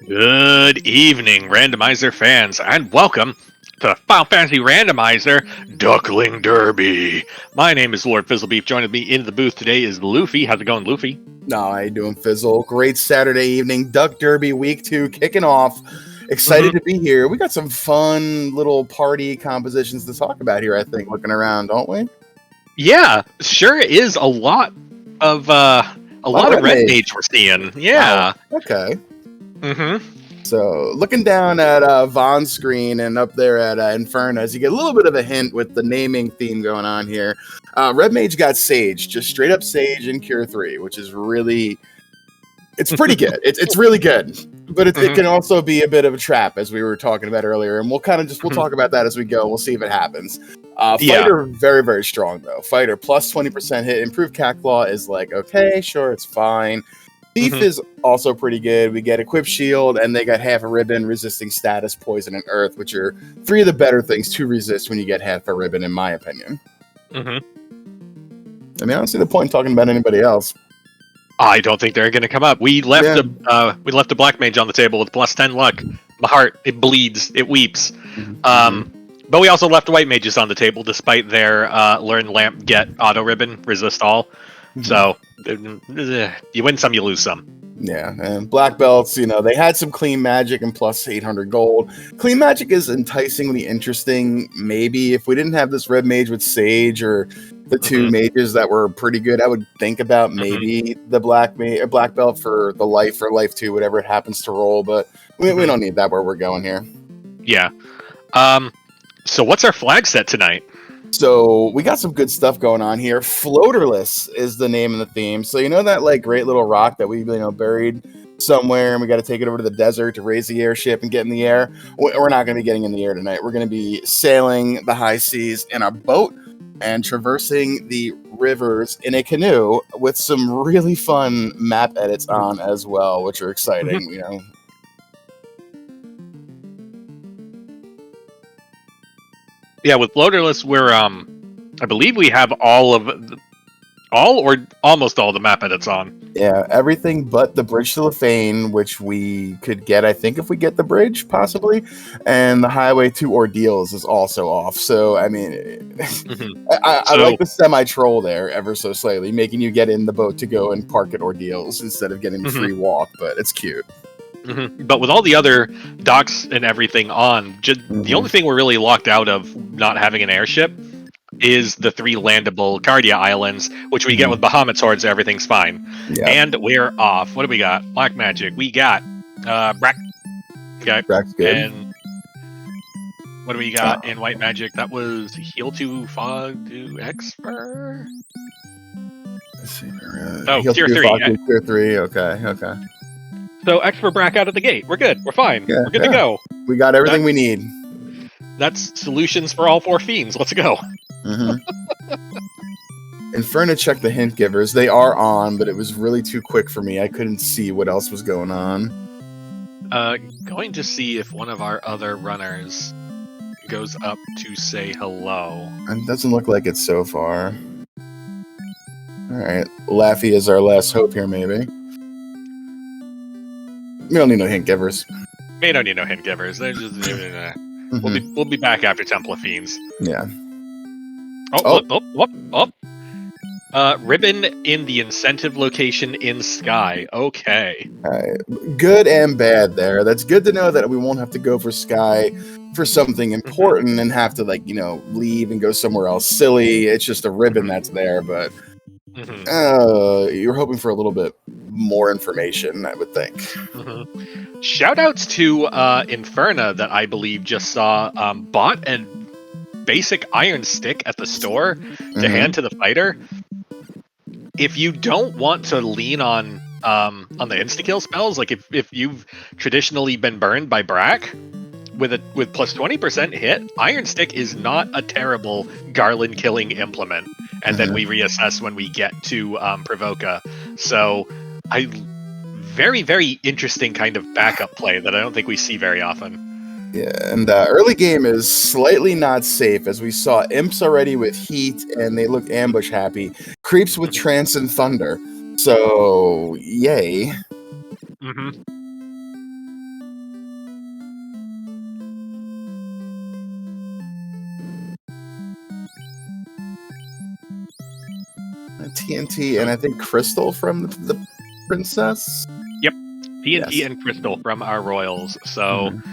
Good evening, Randomizer fans, and welcome to Final Fantasy Randomizer Duckling Derby. My name is Lord Fizzlebeef. Joining me in the booth today is Luffy. How's it going, Luffy? No, how you doing, Fizzle? Great Saturday evening. Duck Derby Week 2 kicking off. Excited to be here. We got some fun little party compositions to talk about here, I think, looking around, don't we? Yeah, sure is a lot of red mage we're seeing. Yeah. Wow. Okay. Mm-hmm. So, looking down at Von's screen and up there at Inferno's, you get a little bit of a hint with the naming theme going on here. Red Mage got Sage, just straight up Sage in Cure 3, which is really... It's pretty good. It's really good, but it can also be a bit of a trap, as we were talking about earlier. And we'll talk about that as we go. We'll see if it happens. Fighter, very, very strong, though. Fighter, plus 20% hit. Improved CAC Claw is like, okay, sure, it's fine. Thief is also pretty good. We get Equip Shield, and they got half a ribbon, resisting status, poison, and earth, which are three of the better things to resist when you get half a ribbon, in my opinion. I mean, I don't see the point in talking about anybody else. I don't think they're going to come up. We left a black mage on the table with plus 10 luck. My heart, it bleeds, it weeps. But we also left white mages on the table, despite their learn lamp, get auto ribbon, resist all. So you win some, you lose some. Yeah, and black belts, they had some clean magic and plus 800 gold. Clean magic is enticingly interesting. Maybe if we didn't have this red mage with Sage or the two mages that were pretty good, I would think about maybe the black belt for the life or life 2, whatever it happens to roll. But we don't need that where we're going here. Yeah. So what's our flag set tonight? So we got some good stuff going on here. Floaterless is the name of the theme. So that great little rock that we buried somewhere, and we got to take it over to the desert to raise the airship and get in the air. We're not going to be getting in the air tonight. We're going to be sailing the high seas in a boat and traversing the rivers in a canoe with some really fun map edits on as well, which are exciting. Yeah, with Floaterless, we're I believe we have all or almost all the map edits on. Yeah, everything but the bridge to Lefane, which we could get, I think, if we get the bridge, possibly. And the highway to Ordeals is also off. So, I mean, I like the semi-troll there ever so slightly, making you get in the boat to go and park at Ordeals instead of getting the free walk, but it's cute. But with all the other docks and everything on, the only thing we're really locked out of not having an airship is the 3 landable Cardia Islands, which we get with Bahamut Swords. Everything's fine. Yeah. And we're off. What do we got? Black Magic. We got Brack. Okay. Brack's good. And what do we got in White Magic? That was Heal 2, Fog 2, Expert. Let's see. Tier 3. Tier 3. Okay. So Expert Brack out of the gate. We're good. We're fine. Yeah, we're good to go. We got everything we need. That's solutions for all 4 fiends. Let's go. Inferno checked the hint givers. They are on, but it was really too quick for me. I couldn't see what else was going on. Going to see if one of our other runners goes up to say hello. It doesn't look like it so far. Alright, Laffy is our last hope here, maybe. We don't need no hint givers. We don't need no hint givers. They're just... We'll be back after Temple of Fiends. Yeah. Ribbon in the incentive location in Sky. Okay. Good and bad there. That's good to know that we won't have to go for Sky for something important and have to leave and go somewhere else silly. It's just a ribbon that's there, but you're hoping for a little bit more information, I would think. Shoutouts to Inferna that I believe just saw bought a basic iron stick at the store to hand to the fighter. If you don't want to lean on the insta-kill spells, like if you've traditionally been burned by Brack, with plus 20% hit, Iron Stick is not a terrible Garland killing implement. And then we reassess when we get to Provoca. So very, very interesting kind of backup play that I don't think we see very often. Yeah, and early game is slightly not safe, as we saw imps already with heat, and they look ambush happy. Creeps with trance and thunder. So, yay. TNT, and I think Crystal from the Princess. Yep, TNT Yes. and Crystal from our Royals. So Mhm.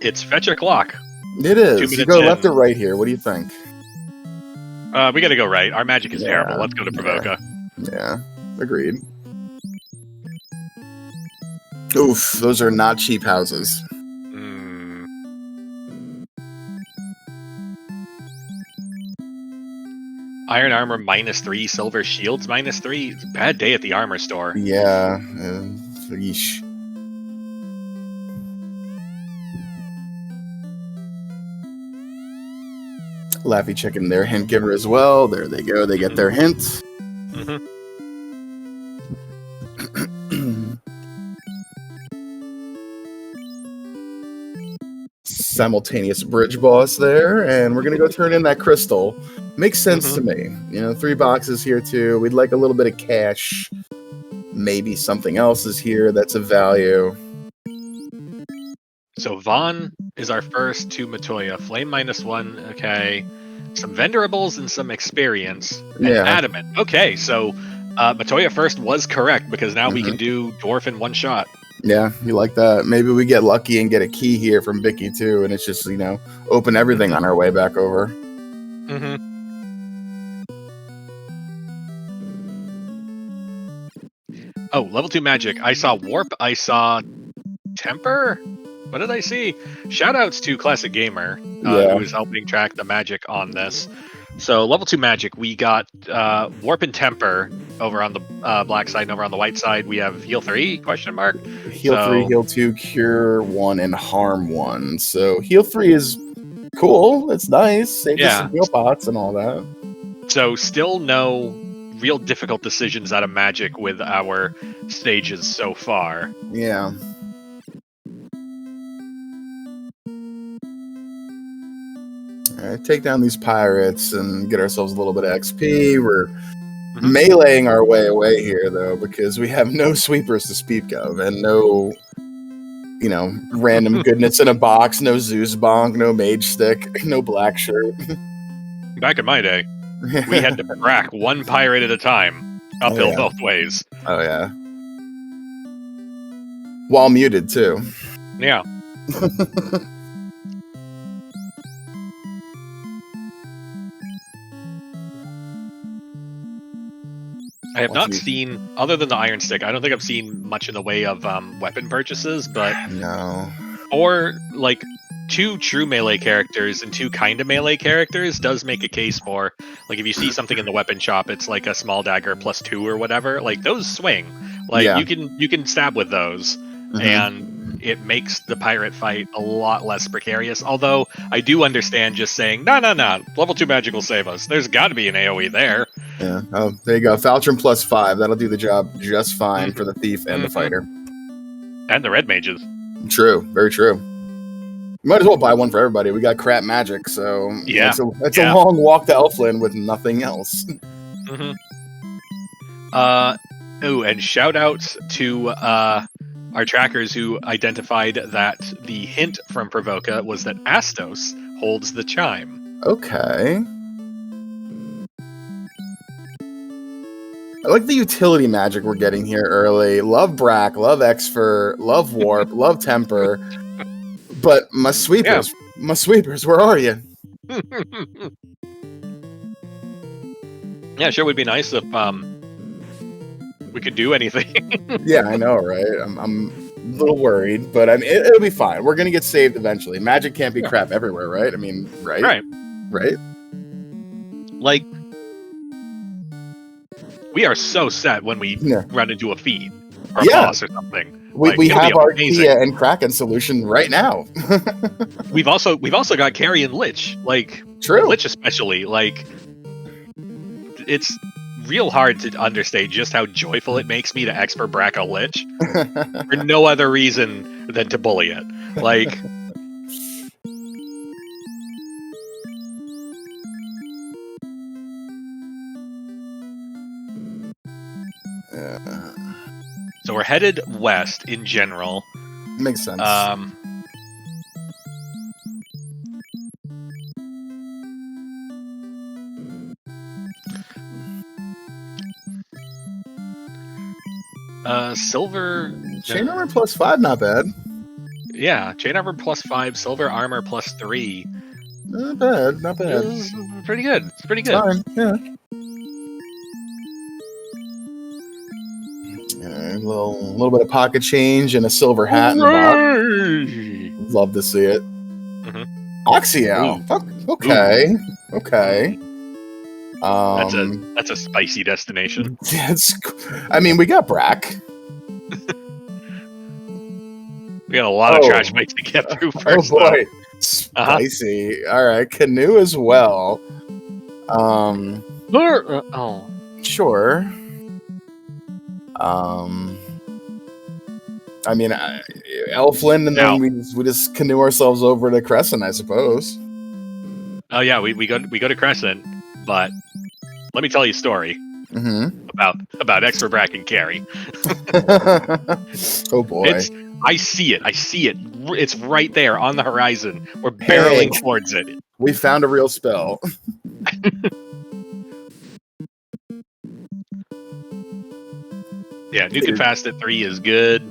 it's fetch a clock. It 2 is. You minutes go in. left or right here. What do you think? We gotta go right. Our magic is terrible. Yeah, Let's go to Provoca. Yeah, agreed. Oof, those are not cheap houses. Iron armor -3, silver shields -3. It's a bad day at the armor store. Yeah. Yeesh. Laffy Chicken, their hint giver as well. There they go. They get their hint. Mm-hmm. Simultaneous bridge boss there, and we're gonna go turn in that crystal. Makes sense to me. 3 boxes here too. We'd like a little bit of cash. Maybe something else is here that's of value. So Vaughn is our first to Matoya. Flame -1. Okay. Some vendorables and some experience. And adamant. Okay, so Matoya first was correct because now we can do dwarf in one shot. Yeah, you like that. Maybe we get lucky and get a key here from Vicky too, and it's just, open everything on our way back over. Oh, level 2 magic. I saw warp. I saw temper. What did I see? Shoutouts to Classic Gamer, who is helping track the magic on this. So level 2 magic, we got warp and temper over on the black side, and over on the white side we have heal 3 ? Heal 3, heal 2, cure 1, and harm 1. So heal 3 is cool. It's nice. Saves us some heal pots and all that. So still no real difficult decisions out of magic with our stages so far. Yeah. Alright, take down these pirates and get ourselves a little bit of XP. We're meleeing our way away here, though, because we have no sweepers to speak of, and no, random goodness in a box, no Zeus Bonk, no Mage Stick, no Black Shirt. Back in my day, we had to crack one pirate at a time, uphill both ways. Oh, yeah. While muted, too. Yeah. I have not seen, other than the Iron Stick, I don't think I've seen much in the way of weapon purchases, but no. Or, 2 true melee characters and 2 kind of melee characters does make a case for, if you see something in the weapon shop, it's like a small dagger +2 or whatever, those swing. You can stab with those, and it makes the pirate fight a lot less precarious. Although I do understand just saying, no, level 2 magic will save us. There's got to be an AoE there. Yeah. Oh, there you go. Falchion +5. That'll do the job just fine for the thief and the fighter. And the red mages. True. Very true. Might as well buy one for everybody. We got crap magic, so it's a long walk to Elflin with nothing else. And shout out to our trackers who identified that the hint from Provoca was that Astos holds the chime. Okay. I like the utility magic we're getting here early. Love Brack, love Exfer, love Warp, love Temper. But my sweepers, where are you? Yeah, sure would be nice if we could do anything. Yeah, I know, right? I'm a little worried, but it'll be fine. We're gonna get saved eventually. Magic can't be crap everywhere, right? I mean, right? We are so set when we run into a feed or a boss or something. We have our Kia and Kraken solution right now. We've also got Carry and Lich. True. Lich especially. It's real hard to understate just how joyful it makes me to expert Brack a Lich for no other reason than to bully it. So we're headed west in general. Makes sense. Silver. Chain armor +5, not bad. Yeah, chain armor +5, silver armor +3. Not bad, not bad. It's pretty good. It's pretty It's good. fine, yeah. A little bit of pocket change and a silver hat in the box. Love to see it. Mhm. Oxyal. Okay. Okay. That's a spicy destination. I mean, we got Brack. We got a lot of trash fights to get through first. Oh boy, spicy. All right, Canoe as well. Sure. I mean, Elfland, and then we just canoe ourselves over to Crescent, I suppose. Oh yeah, we go to Crescent, but let me tell you a story about expert Brack and Carry. Oh boy. I see it. It's right there on the horizon. We're barreling towards it. We found a real spell. Yeah, Nuke and Fast at 3 is good.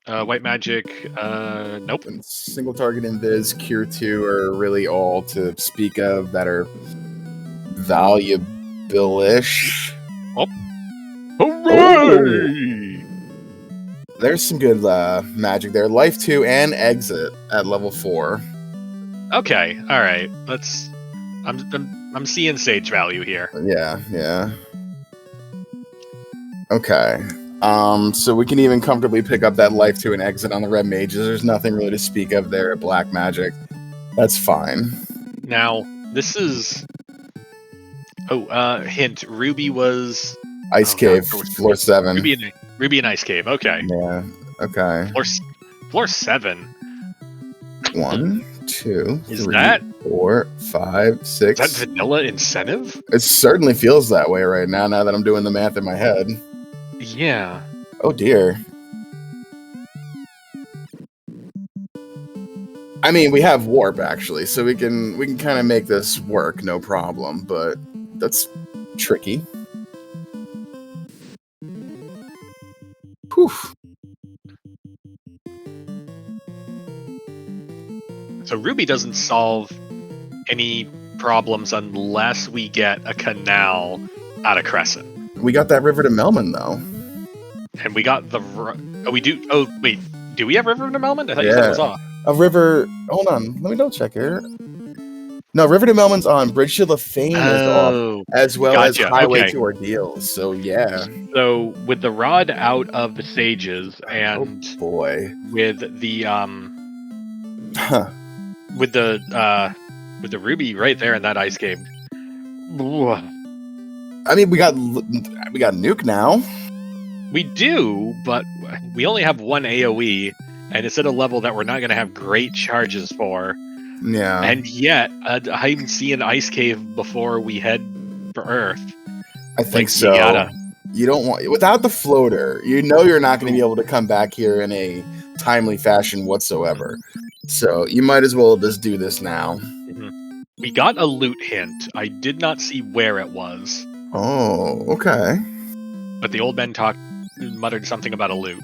White Magic, nope. And single target Invis, Cure 2 are really all to speak of that are valuable-ish. Oh. Hooray! There's some good magic there. Life 2 and Exit at level 4. Okay, all right. I'm seeing sage value here. Yeah. Okay. So we can even comfortably pick up that Life 2 and Exit on the red mages. There's nothing really to speak of there at black magic. That's fine. Now, this is... hint. Ruby was... Ice Cave, floor 7. Ruby and Ice Cave, okay. Yeah, okay. Floor 7? 1, 2, is 3, that 4, 5, 6. Is that vanilla incentive? It certainly feels that way right now that I'm doing the math in my head. Yeah. Oh dear. I mean, we have warp actually, so we can kind of make this work, no problem, but that's tricky. Whew. So Ruby doesn't solve any problems unless we get a canal out of Crescent. We got that river to Melman though. And we got the... we do... Oh, wait. Do we have river to Melman? I thought you said it was off. A river... Hold on. Let me double check here. No, River to Melman's on. Bridge to Lefane is off. As well as Highway to Ordeals. So, yeah. So, with the rod out of the sages and... Oh, boy. With the... With the ruby right there in that ice cave. I mean, we got Nuke now. We do, but we only have one AoE, and it's at a level that we're not going to have great charges for. Yeah. And yet, I'm seeing Ice Cave before we head for Earth. I think so. You don't want... Without the floater, you know you're not going to be able to come back here in a timely fashion whatsoever. So you might as well just do this now. Mm-hmm. We got a loot hint. I did not see where it was. Oh, okay. But the old men muttered something about a loot.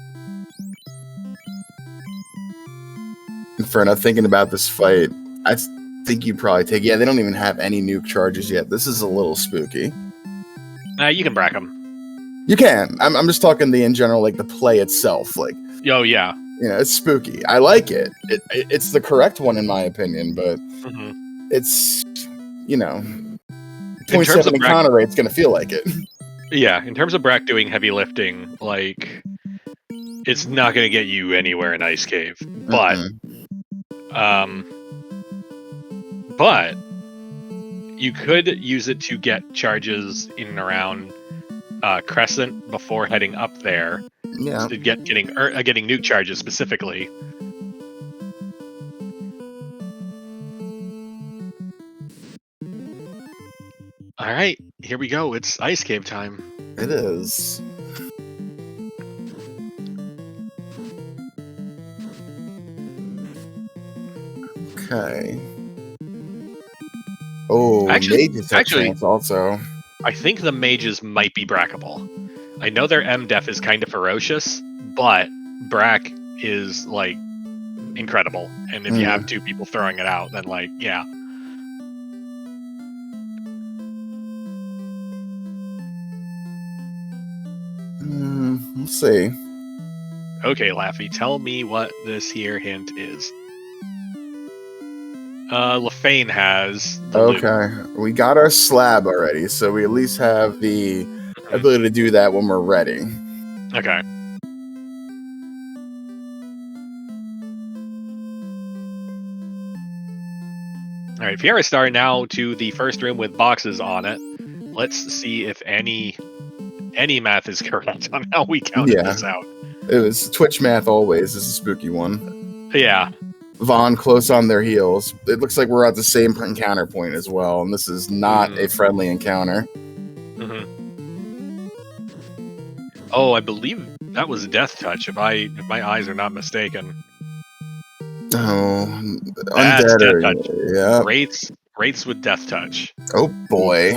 Inferno, thinking about this fight, I think you probably take... Yeah, they don't even have any nuke charges yet. This is a little spooky. You can brack them. You can. I'm just talking in general, like the play itself. Like, oh, yeah. You know, it's spooky. I like it. It's the correct one in my opinion, but it's, you know, 0.7 encounter rate's going to feel like it. Yeah, in terms of Brack doing heavy lifting, like, it's not going to get you anywhere in Ice Cave. But, but you could use it to get charges in and around Crescent before heading up there. Yeah. To getting nuke charges specifically. All right, here we go. It's Ice Cave time. It is. Okay. Oh, Actually, mages have actually, chance also. I think the mages might be brackable. I know their MDef is kind of ferocious, but Brack is like incredible. And if you have two people throwing it out, then like, yeah. Let's see. Okay, Laffy, tell me what this here hint is. LaFane has the loot. Okay, we got our slab already, so we at least have the ability to do that when we're ready. Okay. All right, Fiera Star now to the first room with boxes on it. Let's see if any math is correct on how we counted this out. It was Twitch math always is a spooky one. Yeah. Vaughn close on their heels. It looks like we're at the same encounter point as well, and this is not a friendly encounter. Oh, I believe that was Death Touch, if my eyes are not mistaken. Oh, That's Death undead. Touch. Yeah. Wraiths with Death Touch. Oh boy.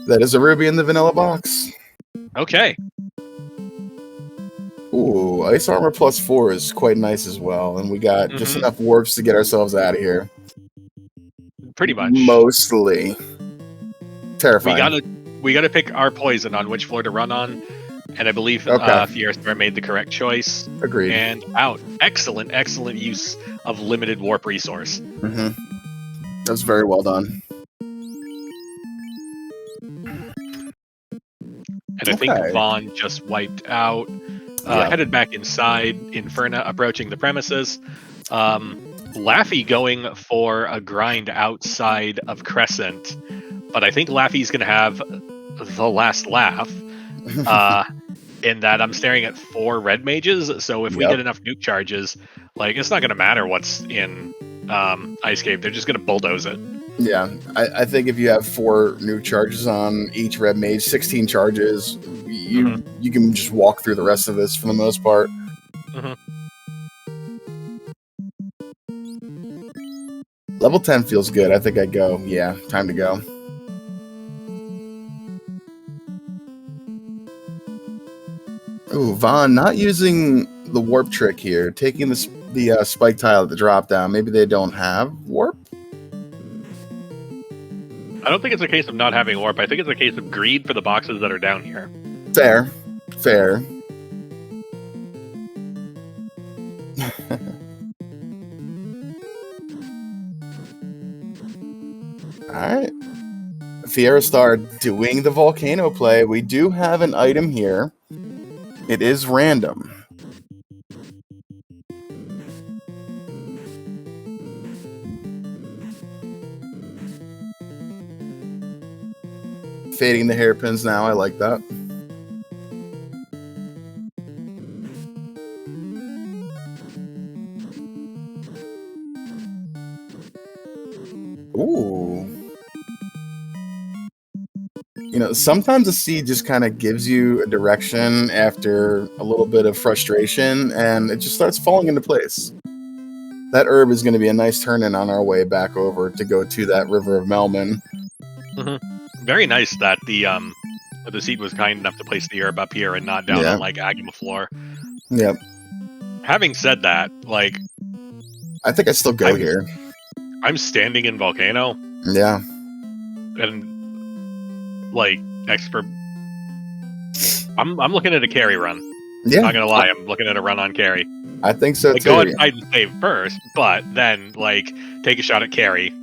That is a ruby in the vanilla box. Okay. Ooh, ice armor +4 is quite nice as well, and we got just enough warps to get ourselves out of here. Pretty much. Mostly. Terrifying. We gotta pick our poison on which floor to run on, and I believe Fiera Star made the correct choice. Agreed. And out. Excellent use of limited warp resource. That was very well done. And I think Vaughn just wiped out. Headed back inside. Inferna approaching the premises. Laffy going for a grind outside of Crescent. But I think Laffy's going to have the last laugh. In that I'm staring at 4 red mages. So if we get enough nuke charges, like it's not going to matter what's in Ice Cave. They're just going to bulldoze it. Yeah, I think if you have 4 nuke charges on each red mage, 16 charges, you can just walk through the rest of this for the most part. Level 10 feels good. I think I'd go. Yeah, time to go. Ooh, Vaughn not using the warp trick here, taking the spike tile at the drop down. Maybe they don't have warp? I don't think it's a case of not having warp. I think it's a case of greed for the boxes that are down here. Fair. Alright. Fiera Star doing the volcano play. We do have an item here. It is random. Fading the hairpins now. I like that. Ooh. You know, sometimes a seed just kind of gives you a direction after a little bit of frustration, and it just starts falling into place. That herb is going to be a nice turn-in on our way back over to go to that River of Melman. Very nice that the seed was kind enough to place the herb up here and not down on like Agama floor. Yep. Having said that, like, I think I still go here. I'm standing in Volcano. Yeah. And like expert, I'm looking at a carry run. Yeah. I'm not gonna lie, I'm looking at a run on carry. I think so too. Go inside and save first, but then like take a shot at carry.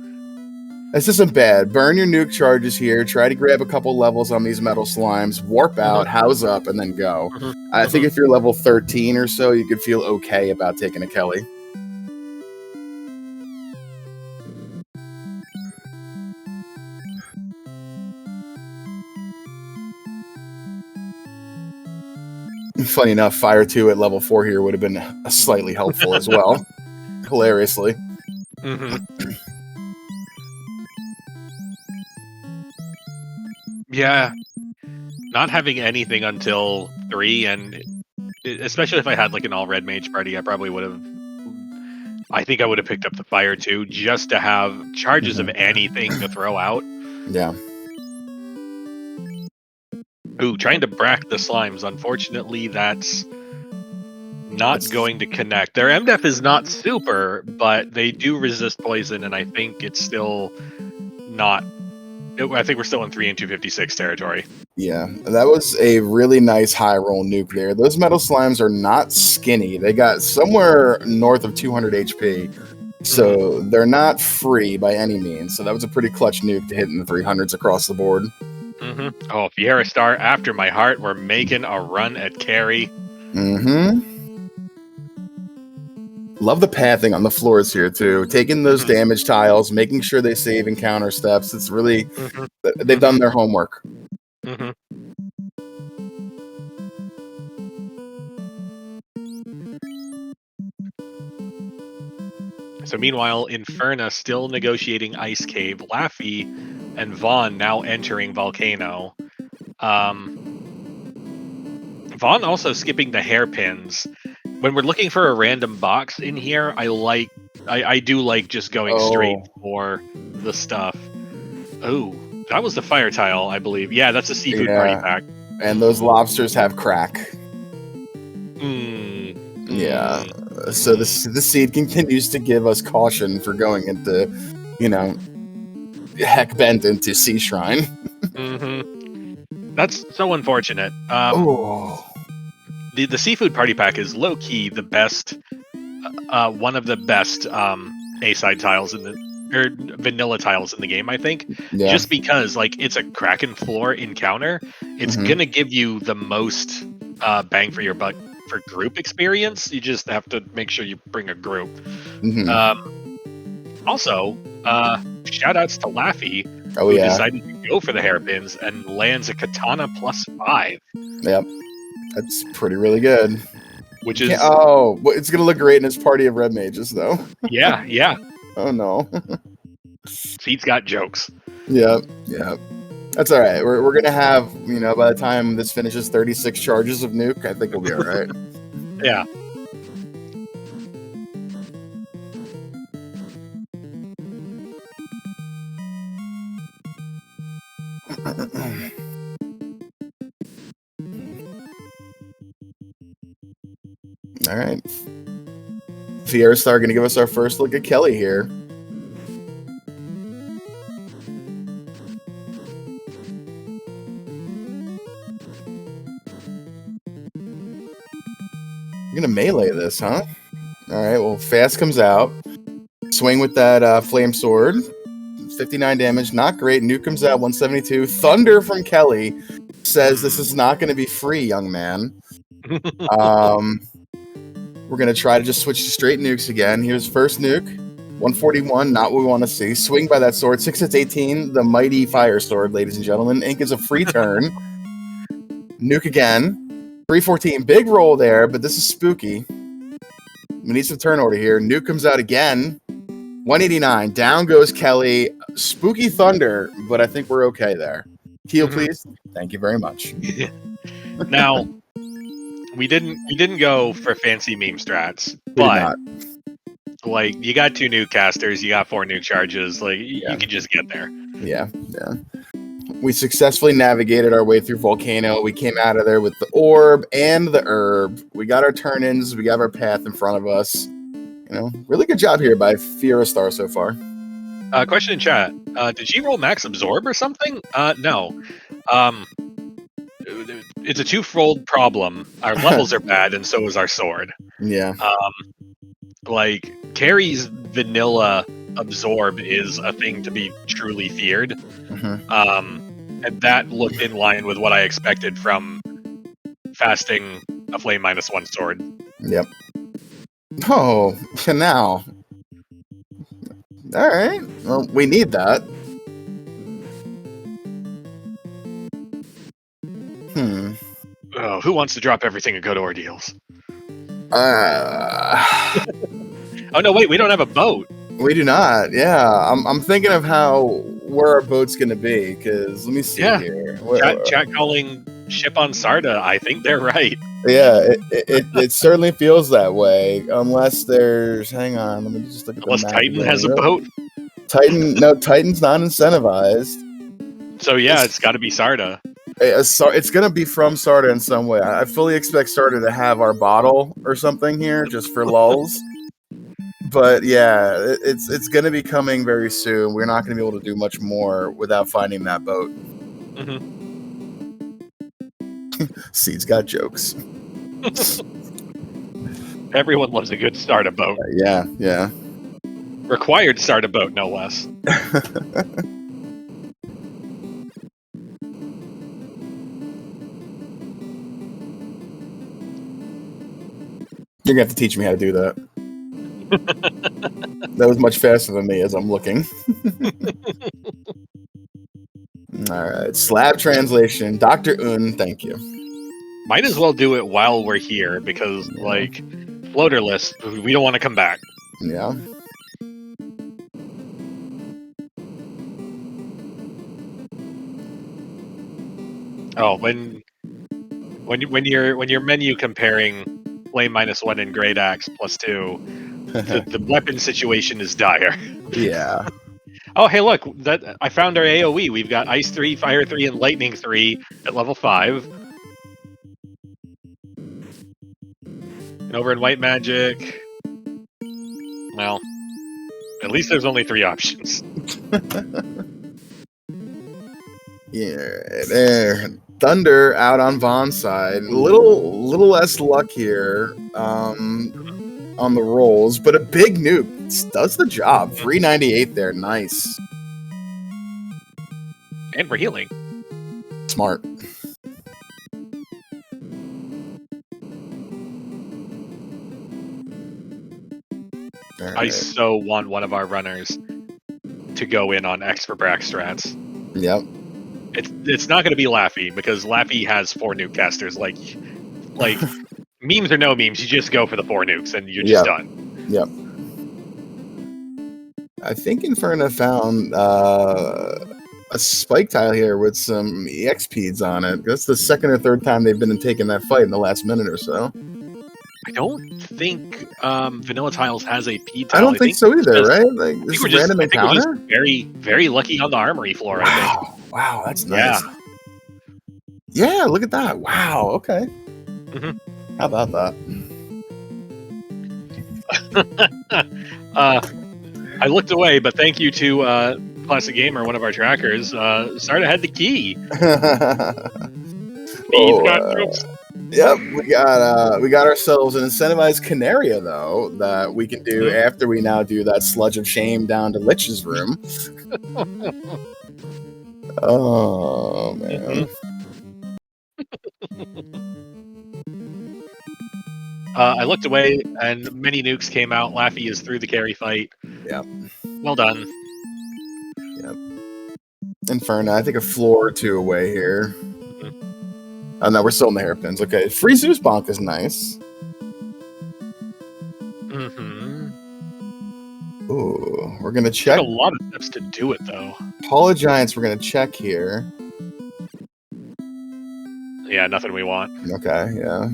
This isn't bad. Burn your nuke charges here. Try to grab a couple levels on these metal slimes. Warp out, house up, and then go. I think if you're level 13 or so, you could feel okay about taking a Kelly. Funny enough, Fire 2 at level 4 here would have been slightly helpful as well. Hilariously. Yeah, not having anything until 3, and especially if I had like an all red mage party, I probably would have I think I would have picked up the fire too, just to have charges of anything to throw out. Yeah. Ooh, trying to brack the slimes. Unfortunately, that's not going to connect. Their MDEF is not super, but they do resist poison, and I think it's still not. I think we're still in 3 and 256 territory. Yeah, that was a really nice high roll nuke there. Those metal slimes are not skinny. They got somewhere north of 200 HP. So they're not free by any means. So that was a pretty clutch nuke to hit in the 300s across the board. Oh, Fiera Star, after my heart, we're making a run at carry. Love the pathing on the floors here too. Taking those damage tiles, making sure they save and counter steps. It's really they've done their homework. So meanwhile, Inferna still negotiating Ice Cave. Laffy and Vaughn now entering Volcano. Vaughn also skipping the hairpins. When we're looking for a random box in here, I do like just going straight for the stuff. Oh, that was the fire tile, I believe. Yeah, that's a seafood party pack. And those lobsters have crack. Yeah. So the seed continues to give us caution for going into, heck bent into Sea Shrine. That's so unfortunate. The seafood party pack is low key the best, one of the best A-side tiles in the vanilla tiles in the game, I think. Yeah. Just because it's a Kraken floor encounter, it's gonna give you the most bang for your buck for group experience. You just have to make sure you bring a group. Also, shout outs to Laffy, who decided to go for the hairpins and lands a katana +5. Yep. That's really good. Which is it's gonna look great in his party of red mages, though. Yeah. Oh no. He's got jokes. Yep. That's all right. We're gonna have by the time this finishes 36 charges of nuke, I think we'll be all right. Yeah. All right. Fiera Star going to give us our first look at Kelly here. You're going to melee this, huh? All right, well, Fast comes out. Swing with that flame sword. 59 damage, not great. Nuke comes out, 172. Thunder from Kelly says this is not going to be free, young man. We're going to try to just switch to straight nukes again. Here's first nuke. 141, not what we want to see. Swing by that sword. 6 hits 18, the mighty fire sword, ladies and gentlemen. Ink is a free turn. Nuke again. 314, big roll there, but this is spooky. We need some turn order here. Nuke comes out again. 189, down goes Kelly. Spooky thunder, but I think we're okay there. Heal, please. Thank you very much. Now, we didn't go for fancy meme strats, but you got 2 nuke casters, you got 4 nuke charges, you can just get there. Yeah. We successfully navigated our way through Volcano. We came out of there with the orb and the herb. We got our turn-ins. We got our path in front of us. Really good job here by Fiera Star so far. Question in chat. Did she roll max absorb or something? No. It's a twofold problem. Our levels are bad, and so is our sword. Yeah. Carrie's vanilla absorb is a thing to be truly feared. And that looked in line with what I expected from fasting a flame -1 sword. Yep. Oh, now. All right. Well, we need that. Oh, who wants to drop everything and go to ordeals? Oh no, wait, we don't have a boat. We do not. Yeah, I'm thinking of where our boat's gonna be, because let me see here. Chat calling ship on Sarda. I think they're right. Yeah, it certainly feels that way. Unless there's, hang on, let me just look at Unless the map Titan again. has a boat. Titan's not incentivized. So yeah, it's got to be Sarda. It's gonna be from Sarda in some way. I fully expect Sarda to have our bottle or something here just for lulls. But yeah, it's gonna be coming very soon. We're not gonna be able to do much more without finding that boat. Seed's got jokes. Everyone loves a good Sarda boat. Yeah. Required Sarda boat, no less. You're gonna have to teach me how to do that. That was much faster than me as I'm looking. All right, slab translation, Dr. Un, thank you. Might as well do it while we're here because, like, floaterless, we don't want to come back. Yeah. Oh, when your menu comparing flame -1 and great axe +2, the weapon situation is dire. Yeah. Oh, hey, look! That I found our AOE. We've got Ice 3, Fire 3, and Lightning 3 at level 5. And over in White Magic, well, at least there's only 3 options. Yeah, there. Thunder out on Vaughn's side. Little less luck here on the rolls, but a big nuke does the job. 398 there, nice. And we're healing. Smart. Right. I so want one of our runners to go in on X for Brack strats. Yep. It's not going to be Laffy because Laffy has 4 nuke casters. Like memes or no memes, you just go for the 4 nukes and you're just done. Yep. I think Inferno found a spike tile here with some EXPs on it. That's the second or third time they've been taking that fight in the last minute or so. I don't think Vanilla Tiles has a P tile. I don't think so either, right? Like this is a random encounter. Very, very lucky on the armory floor. Wow. I think. Wow, that's nice. Yeah, look at that. Wow. Okay. Mm-hmm. How about that? I looked away, but thank you to Classic Gamer, one of our trackers. Sarda had the key. Yep, we got ourselves an incentivized Canaria though that we can do after we now do that sludge of shame down to Lich's room. Oh man. I looked away and many nukes came out. Laffy is through the carry fight. Yep. Well done. Yep. Inferno, I think a floor or 2 away here. Oh no, we're still in the hairpins. Okay, free Zeus bonk is nice. Ooh, we're gonna check. A lot of steps to do it though. Hall of Giants, we're gonna check here. Yeah, nothing we want. Okay, yeah.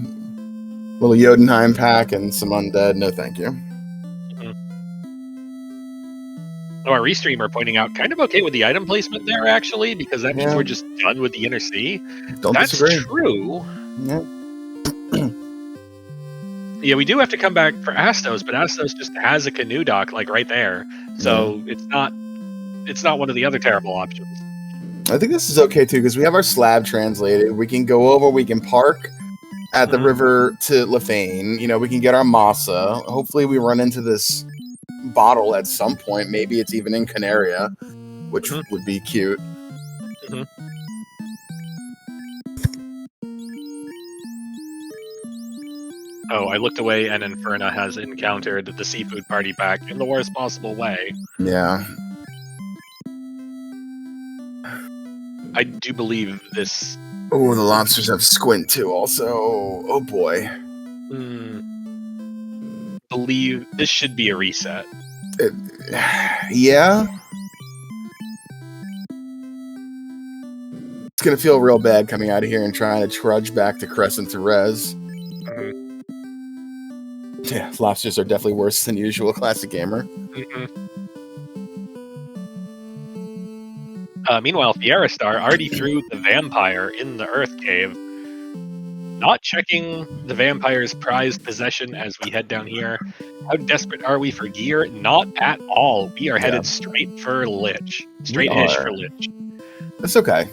Little Jotunheim pack and some undead. No, thank you. Oh, our restreamer pointing out kind of okay with the item placement there actually, because that means we're just done with the inner sea. That's disagree. True. Yeah. Yeah, we do have to come back for Astos, but Astos just has a canoe dock like right there, so it's not one of the other terrible options. I think this is okay too because we have our slab translated. We can go over. We can park at the river to Lefane. You know, we can get our masa. Hopefully, we run into this bottle at some point. Maybe it's even in Canaria, which would be cute. Oh, I looked away and Inferna has encountered the seafood party pack in the worst possible way. Yeah. I do believe this... Oh, the lobsters have squint too also. Oh boy. Believe this should be a reset. Yeah. Yeah. It's gonna feel real bad coming out of here and trying to trudge back to Crescent to res. Mhm. Yeah, lobsters are definitely worse than usual, classic gamer. Meanwhile, Fieristar already threw the vampire in the Earth Cave. Not checking the vampire's prized possession as we head down here. How desperate are we for gear? Not at all. We are headed straight for Lich. Straight-ish for Lich. That's okay.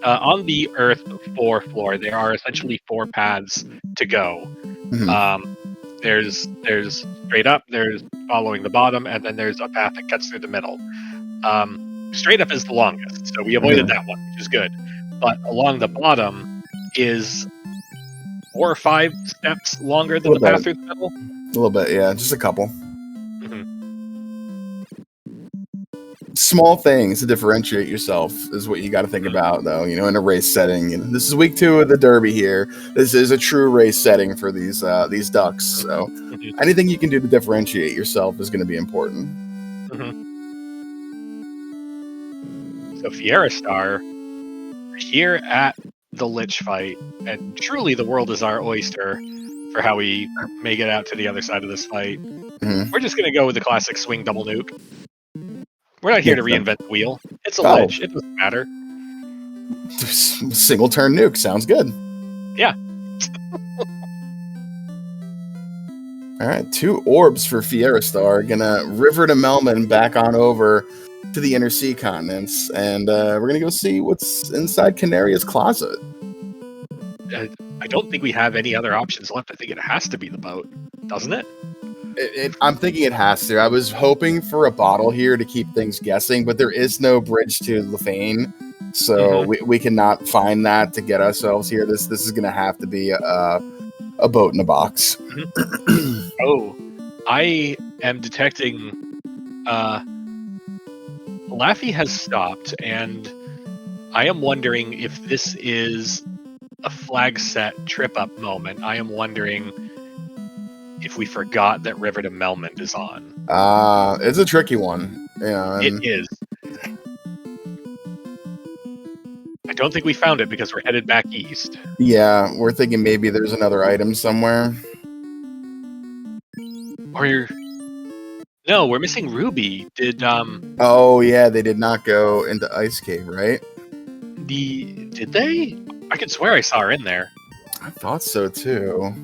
On the Earth 4 floor, there are essentially 4 paths to go. There's straight up, there's following the bottom, and then there's a path that cuts through the middle. Straight up is the longest, so we avoided that one, which is good. But along the bottom is 4 or 5 steps longer than the path through the middle. A little bit, yeah, just a couple. Small things to differentiate yourself is what you got to think about, though. You know, in a race setting, this is week 2 of the Derby here. This is a true race setting for these ducks. So anything you can do to differentiate yourself is going to be important. So Fieristar, here at the Lich fight, and truly the world is our oyster for how we may get out to the other side of this fight. We're just going to go with the classic swing double nuke. We're not here to reinvent the wheel. It's a Lich. It doesn't matter. Single turn nuke. Sounds good. Yeah. All right. 2 orbs for Fieristar. Gonna river to Melman back on over to the inner sea continents. And we're going to go see what's inside Canaria's closet. I don't think we have any other options left. I think it has to be the boat, doesn't it? I'm thinking it has to. I was hoping for a bottle here to keep things guessing, but there is no bridge to Lefane, so we cannot find that to get ourselves here. This is going to have to be a boat in a box. Oh, I am detecting Laffy has stopped, and I am wondering if this is a flag set trip-up moment. I am wondering if we forgot that River to Melmond is on. It's a tricky one. Yeah, it is. I don't think we found it because we're headed back east. Yeah, we're thinking maybe there's another item somewhere. No, we're missing Ruby. Oh yeah, they did not go into Ice Cave, right? Did they? I could swear I saw her in there. I thought so too.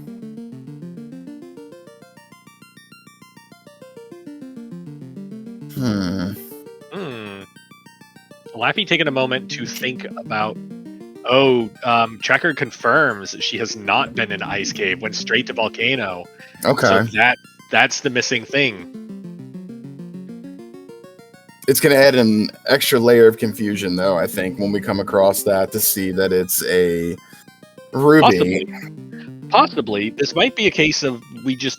Laffy taking a moment to think about. Checker confirms she has not been in Ice Cave. Went straight to Volcano. Okay, so that's the missing thing. It's going to add an extra layer of confusion, though. I think when we come across that to see that it's a Ruby. Possibly, this might be a case of we just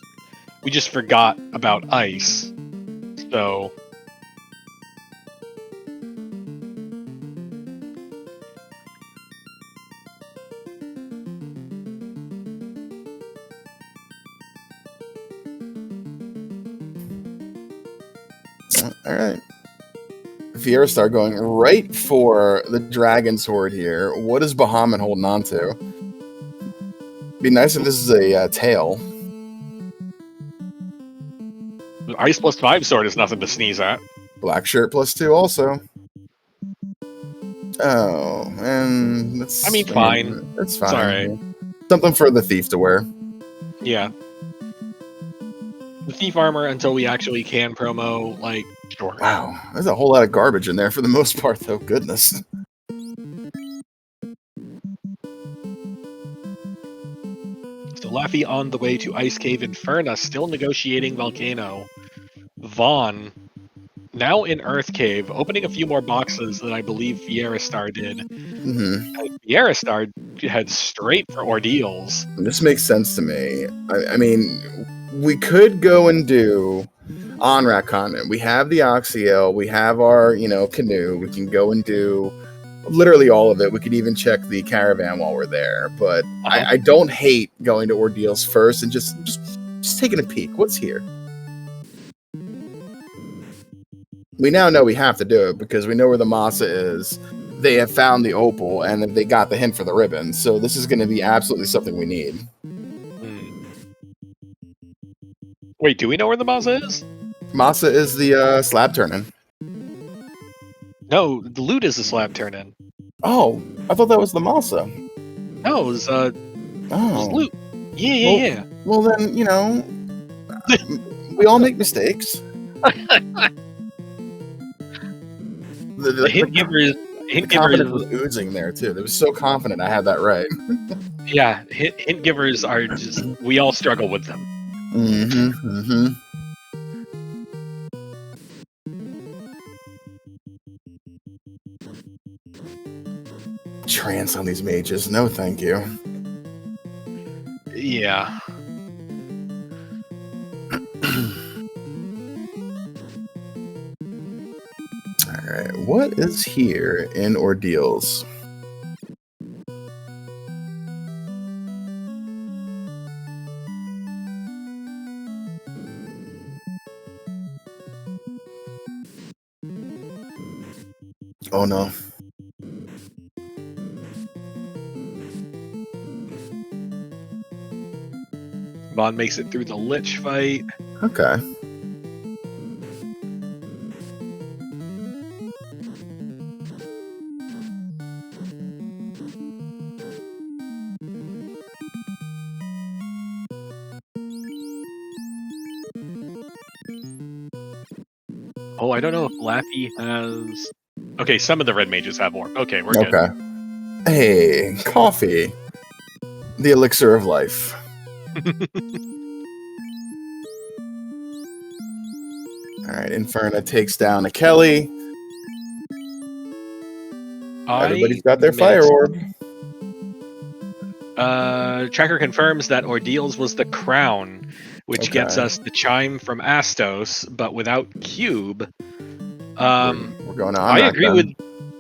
forgot about ice. So. All right. Fieristar going right for the Dragon's Horde here. What is Bahamut holding on to? Be nice if this is a tail. Ice plus 5 sword is nothing to sneeze at. Black shirt plus 2 also. Oh, and that's... fine. That's fine. It's alright. Something for the thief to wear. Yeah. The thief armor until we actually can promo, sure. Wow, there's a whole lot of garbage in there for the most part, though. Goodness. So Laffy on the way to Ice Cave Inferna, still negotiating Volcano. Vaughn, now in Earth Cave, opening a few more boxes than I believe Fieristar did. Fieristar heads straight for Ordeals. This makes sense to me. I mean, we could go and do on-rack content. We have the Oxyel, we have our, canoe. We can go and do literally all of it. We could even check the caravan while we're there. But I don't hate going to Ordeals first and just taking a peek. What's here? we now know we have to do it because we know where the Masa is. They have found the opal, and they got the hint for the ribbon. So this is going to be absolutely something we need. Wait, do we know where the Masa is? Masa is the slab turn-in. No, the loot is the slab turn-in. Oh, I thought that was the Masa. No, it was loot. Yeah. Well, then, you know, we all make mistakes. The hint givers was oozing there too. They was so confident I had that right. Yeah, hint givers are just, we all struggle with them. Trance on these mages, no thank you. Yeah. Alright, what is here in Ordeals? Oh no. Vaughn makes it through the Lich fight. Okay. Oh, I don't know if Laffy has... Okay, some of the red mages have warp. Okay, we're good. Okay. Hey, coffee. The elixir of life. Alright, Inferna takes down a Kelly. Everybody's got their fire orb. Tracker confirms that Ordeals was the crown, which gets us the chime from Astos, but without cube. We're going on.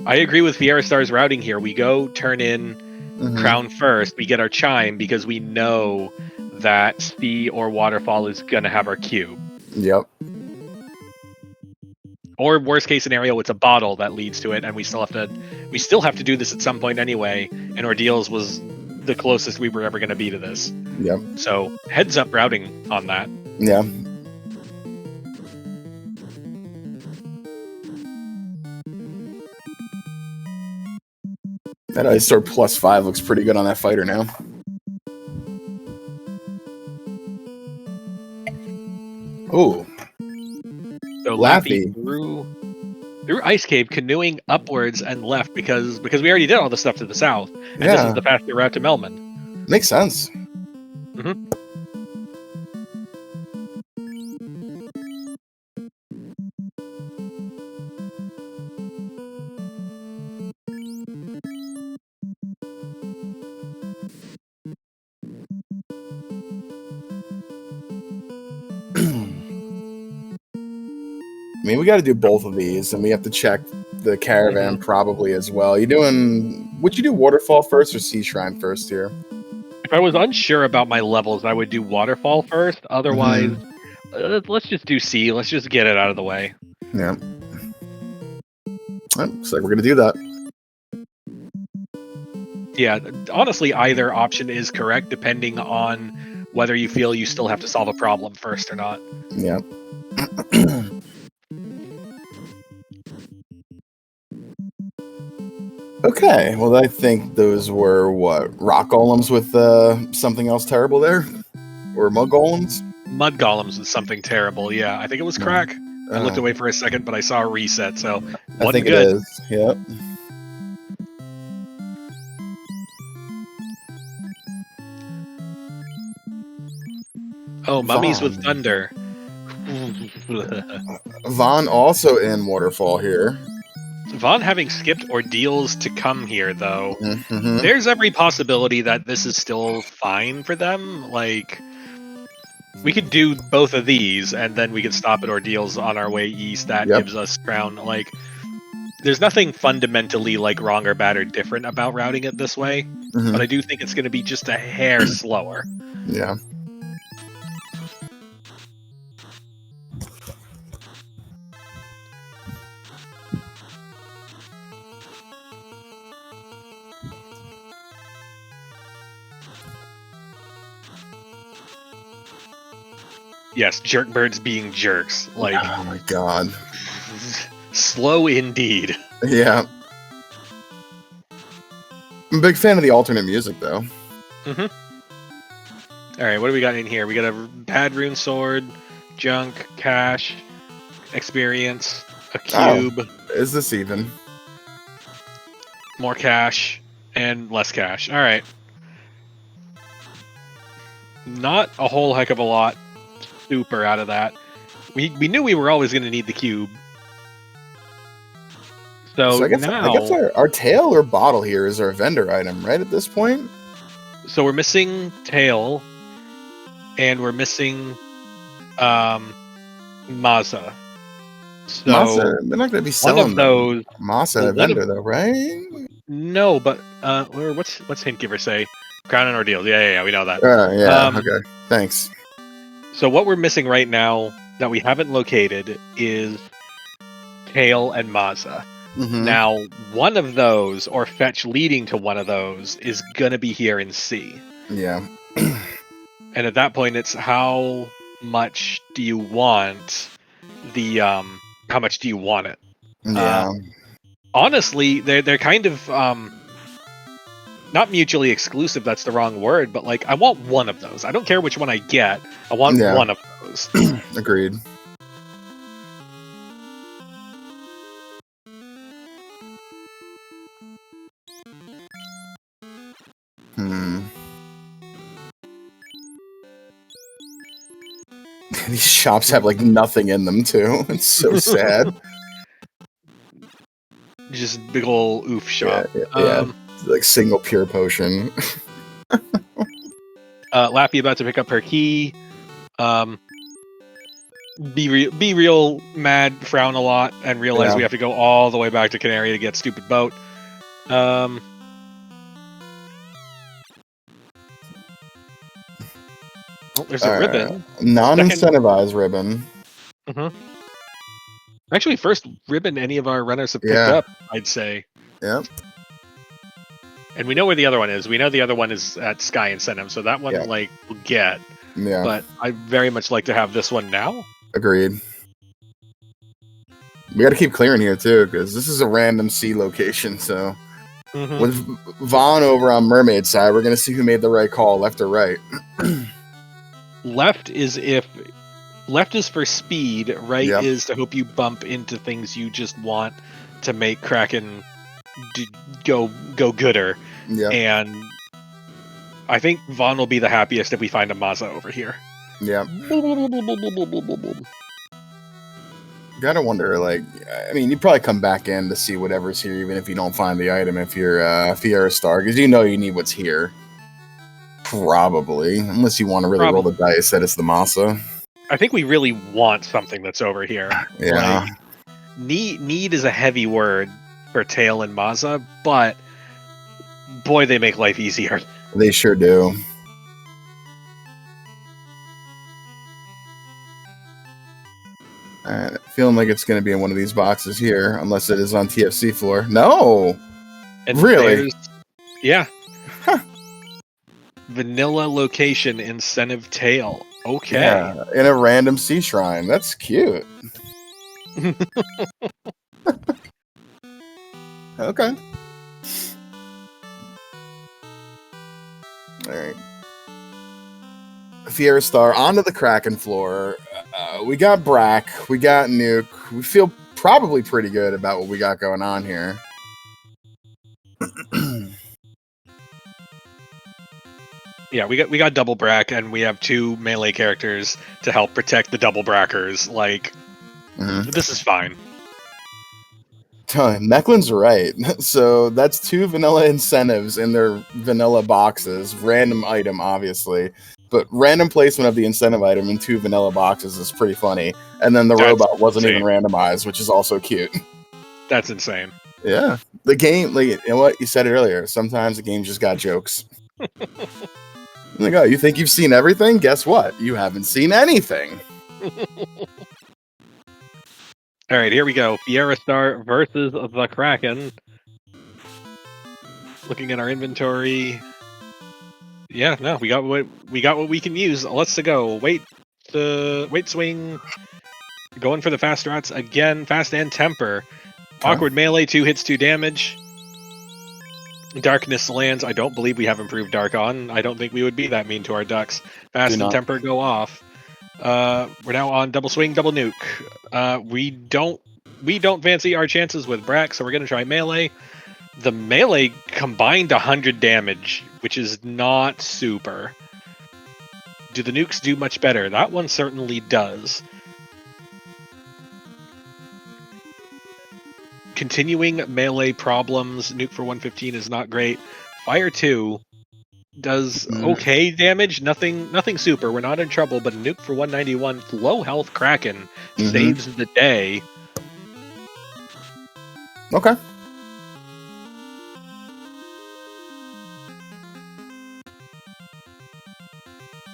I agree with Fieristar's routing here. We go turn in crown first. We get our chime because we know that Sea or Waterfall is gonna have our cube. Yep. Or worst case scenario, it's a bottle that leads to it, and we still have to do this at some point anyway. And Ordeals was the closest we were ever going to be to this. Yep. So heads up routing on that. Yeah. That Ice Sword +5 looks pretty good on that fighter now. Ooh. So Laffy through Ice Cave, canoeing upwards and left because we already did all the stuff to the south, and this is the faster route to Melmond. Makes sense. I mean, we got to do both of these, and we have to check the caravan probably as well. Would you do Waterfall first or Sea Shrine first here? If I was unsure about my levels, I would do Waterfall first. Otherwise, let's just do Sea. Let's just get it out of the way. Yeah. Looks like we're going to do that. Yeah, honestly, either option is correct, depending on whether you feel you still have to solve a problem first or not. Yeah. Okay, well, I think those were, rock golems with something else terrible there? Or mud golems? Mud golems was something terrible, yeah. I think it was crack. I looked away for a second, but I saw a reset, so I think good. It is, yep. Oh, mummies with thunder. Vaughn also in Waterfall here. Vaughn having skipped Ordeals to come here, though, there's every possibility that this is still fine for them. Like, we could do both of these, and then we could stop at Ordeals on our way east. That gives us crown. Like, there's nothing fundamentally, like, wrong or bad or different about routing it this way, but I do think it's going to be just a hair slower. Yeah. Yes, jerk birds being jerks. Like, Oh my god. slow indeed. Yeah. I'm a big fan of the alternate music, though. Mm-hmm. Alright, what do we got in here? We got a bad rune sword, junk, cash, experience, a cube, Is this even? more cash, and less cash. Alright. Not a whole heck of a lot super out of that. We knew we were always going to need the cube. So I guess now... our tail or bottle here is our vendor item, right, at this point? So we're missing tail, and we're missing Maza. So Masa, they're not going to be selling one of those... Masa at a vendor, though, right? No, but what's Hint Giver say? Crown and Ordeal. Yeah, we know that. Okay. Thanks. So what we're missing right now that we haven't located is Tail and Maza. Mm-hmm. Now, one of those, or fetch leading to one of those, is gonna be here in C. Yeah. And at that point, it's how much do you want the how much do you want it? Yeah. Honestly, they're kind of not mutually exclusive, that's the wrong word, but like I want one of those. I don't care which one I get. I want one of those. Agreed. These shops have like nothing in them too. It's so sad. Just big ol' oof shop. Yeah. Like single pure potion. Lappy about to pick up her key. Be real mad, frown a lot, and realize we have to go all the way back to Canary to get stupid boat. Oh, there's a ribbon. Non-incentivized ribbon. Mm-hmm. Actually, first ribbon any of our runners have picked up, I'd say. Yep. And we know where the other one is. We know the other one is at Sky Incentive, so that one, we'll get. Yeah. But I'd very much like to have this one now. Agreed. We got to keep clearing here, too, because this is a random C location, so... Mm-hmm. With Vaughn over on Mermaid side, we're going to see who made the right call, left or right. Left is for speed, right is to hope you bump into things you just want to make Kraken go gooder. Yeah. And I think Vaughn will be the happiest if we find a Maza over here. Yeah. Gotta wonder, like, I mean, you probably come back in to see whatever's here, even if you don't find the item, if you're a star, because you know you need what's here. Probably, unless you want to really roll the dice that it's the Masa. I think we really want something that's over here. Yeah. Like, need is a heavy word for Tail and Maza, but boy, they make life easier. They sure do. Alright, feeling like it's going to be in one of these boxes here, unless it is on TFC floor. No! And really? Yeah. Huh. Vanilla location, incentive tail. Okay. Yeah, in a random sea shrine. That's cute. Okay. Alright. Fiera Star onto the Kraken floor. We got Brack, we got Nuke. We feel probably pretty good about what we got going on here. Yeah, we got double Brack, and we have 2 melee characters to help protect the double Brackers. Like, this is fine. Mecklin's right. So that's 2 vanilla incentives in their vanilla boxes. Random item, obviously. But random placement of the incentive item in 2 vanilla boxes is pretty funny. And then the robot wasn't even randomized, which is also cute. That's insane. Yeah. The game, like, you know what? You said it earlier. Sometimes the game just got jokes. Like, oh, you think you've seen everything? Guess what? You haven't seen anything. All right, here we go. Fiera Star versus the Kraken. Looking at our inventory. Yeah, no, we got what we can use. Let's go. Wait, Weight swing. Going for the fast routes again. Fast and temper. Awkward melee, 2 hits, 2 damage. Darkness lands. I don't believe we have improved Dark on. I don't think we would be that mean to our ducks. Fast and temper go off. We're now on double swing, double nuke. We don't fancy our chances with Brack, so we're gonna try melee. The melee combined 100 damage, which is not super. Do the nukes do much better? That one certainly does. Continuing melee problems. Nuke for 115 is not great. Fire 2 does okay damage. Nothing super. We're not in trouble, but a nuke for 191. Low health Kraken saves the day. Okay.